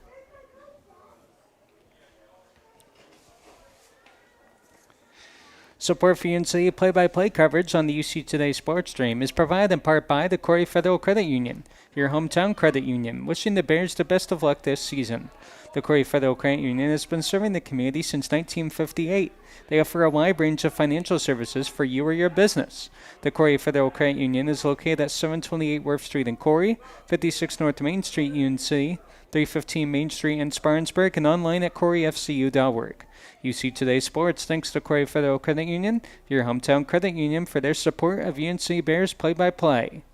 Support for UNC play-by-play coverage on the UC Today sports stream is provided in part by the Corry Federal Credit Union, your hometown credit union, wishing the Bears the best of luck this season. The Corry Federal Credit Union has been serving the community since 1958. They offer a wide range of financial services for you or your business. The Corry Federal Credit Union is located at 728 Worth Street in Corry, 56 North Main Street, UNC, 315 Main Street in Spartanburg, and online at corryfcu.org. UC Today Sports thanks to Corry Federal Credit Union, your hometown credit union, for their support of UNC Bears play-by-play.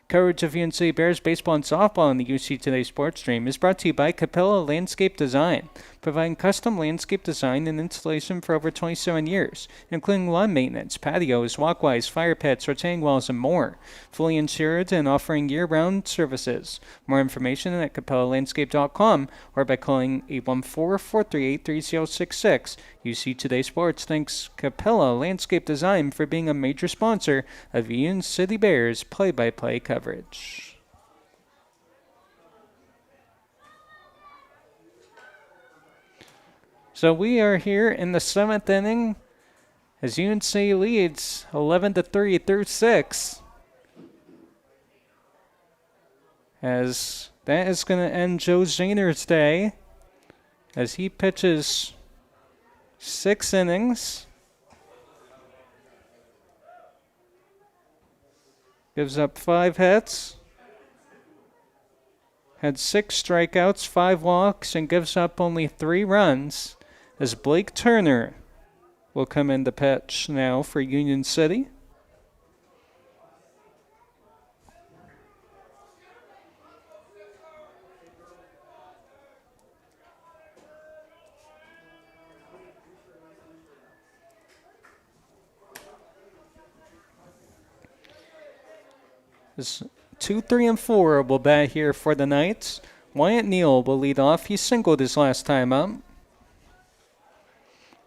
Coverage of UNC Bears baseball and softball on the UC Today sports stream is brought to you by Capella Landscape Design, providing custom landscape design and installation for over 27 years, including lawn maintenance, patios, walkways, fire pits, retaining walls, and more. Fully insured and offering year-round services. More information at capellalandscape.com or by calling 814-438-3066. UC Today Sports thanks Capella Landscape Design for being a major sponsor of Union City Bears play-by-play coverage. So we are here in the 7th inning as UNC leads 11-3 through 6. As that is going to end Joe Zahner's day as he pitches 6 innings. Gives up 5 hits. had 6 strikeouts, 5 walks, and gives up only 3 runs, as Blake Turner will come in to pitch now for Union City. As 2, 3, and 4 will bat here for the Knights. Wyatt Neal will lead off. He singled his last time up.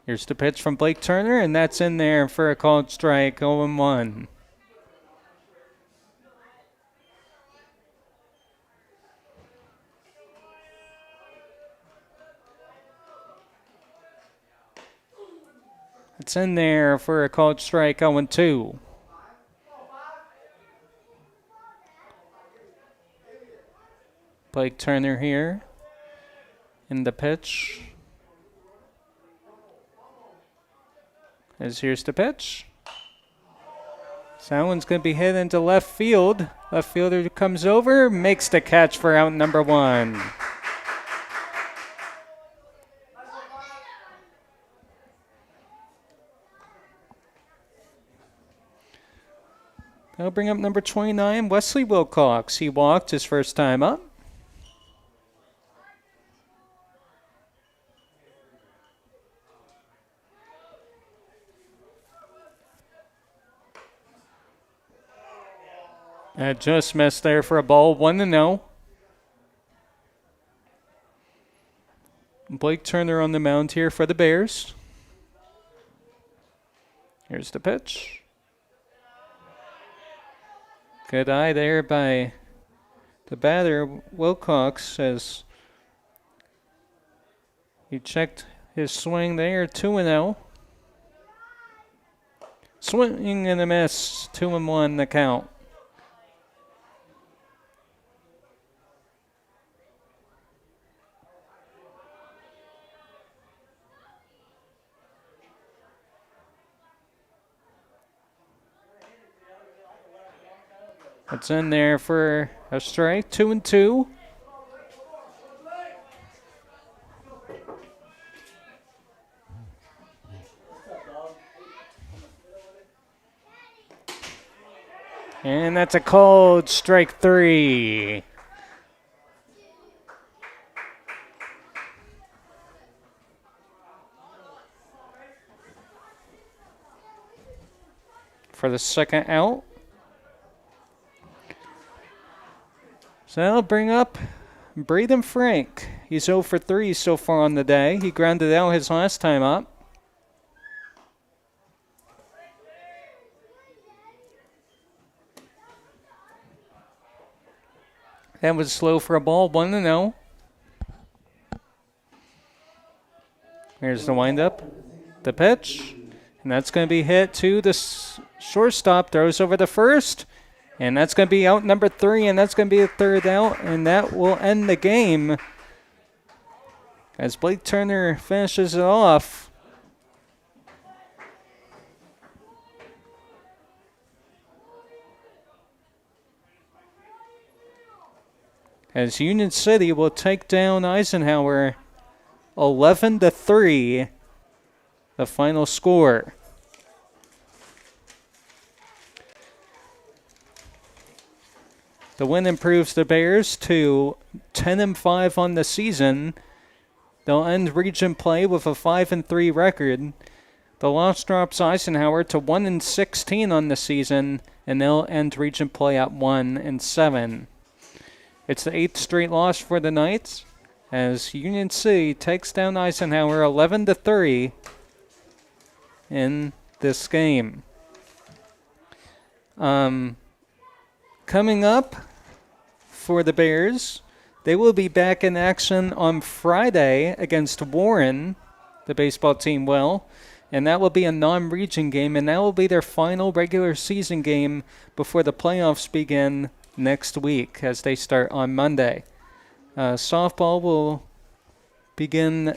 Here's the pitch from Blake Turner, and that's in there for a called strike, 0-1. It's in there for a called strike, 0-2. Blake Turner here in the pitch. As here's the pitch. So that one's going to be hit into left field. Left fielder comes over, makes the catch for out number 1. That'll bring up number 29, Wesley Wilcox. He walked his first time up. That just missed there for a ball, 1-0. Blake Turner on the mound here for the Bears. Here's the pitch. Good eye there by the batter, Wilcox, as he checked his swing there, 2-0. Swing and a miss, 2-1 the count. It's in there for a strike, 2-2. And that's a called strike 3. For the second out. So that'll bring up Braden Frank. He's 0 for 3 so far on the day. He grounded out his last time up. That was slow for a ball, 1-0. Here's the windup, the pitch, and that's going to be hit to the shortstop. Throws over the first. And that's going to be out number 3, and that's going to be the third out, and that will end the game as Blake Turner finishes it off. As Union City will take down Eisenhower 11-3, the final score. The win improves the Bears to 10-5 on the season. They'll end region play with a 5-3 record. The loss drops Eisenhower to 1-16 on the season, and they'll end region play at 1-7. It's the 8th straight loss for the Knights, as Union City takes down Eisenhower 11-3 in this game. Coming up for the Bears, they will be back in action on Friday against Warren, the baseball team will, and that will be a non-region game, and that will be their final regular season game before the playoffs begin next week as they start on Monday. Softball will begin,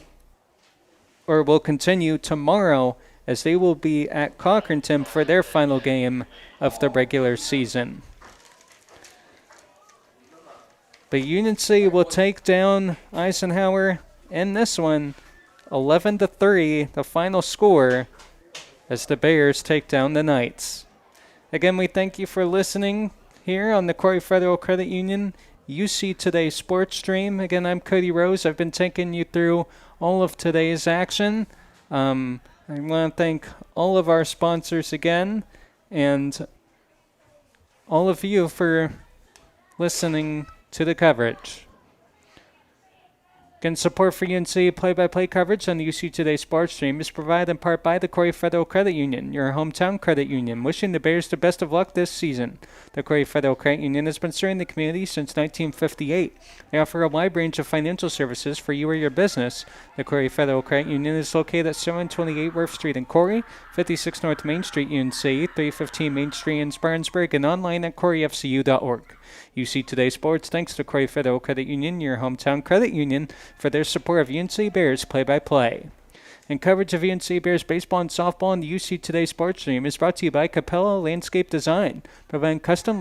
or will continue tomorrow, as they will be at Cochranton for their final game of the regular season. But Union City will take down Eisenhower in this one, 11-3, the final score, as the Bears take down the Knights. Again, we thank you for listening here on the Corry Federal Credit Union UC Today Sports Stream. Again, I'm Cody Rose. I've been taking you through all of today's action. I want to thank all of our sponsors again, and all of you for listening to the coverage. Again, support for UNC play-by-play coverage on the UC Today Sports Stream is provided in part by the Corry Federal Credit Union, your hometown credit union, wishing the Bears the best of luck this season. The Corry Federal Credit Union has been serving the community since 1958. They offer a wide range of financial services for you or your business. The Corry Federal Credit Union is located at 728 Worth Street in Corry, 56 North Main Street, UNC, 315 Main Street in Spartanburg, and online at corryfcu.org. UC Today Sports thanks to Corry Federal Credit Union, your hometown credit union, for their support of UNC Bears play-by-play. And coverage of UNC Bears baseball and softball on the UC Today Sports Stream is brought to you by Capella Landscape Design, providing custom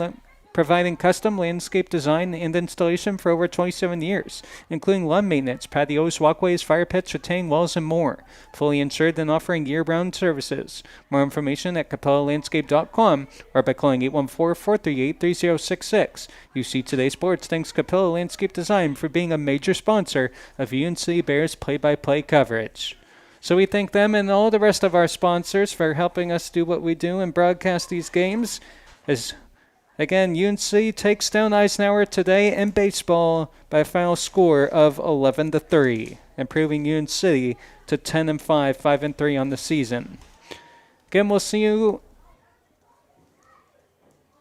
landscape design and installation for over 27 years, including lawn maintenance, patios, walkways, fire pits, retaining walls, and more. Fully insured and offering year-round services. More information at capellalandscape.com or by calling 814-438-3066. UC Today Sports thanks Capella Landscape Design for being a major sponsor of UNC Bears play-by-play coverage. So we thank them and all the rest of our sponsors for helping us do what we do and broadcast these games. Again, UNC takes down Eisenhower today in baseball by a final score of 11-3, improving UNC to 10-5, 5-3 on the season. Again, we'll see you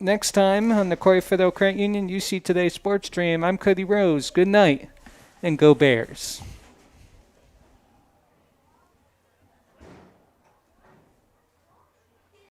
next time on the Corry Federal Credit Union UC Today Sports Stream. I'm Cody Rose. Good night, and go Bears.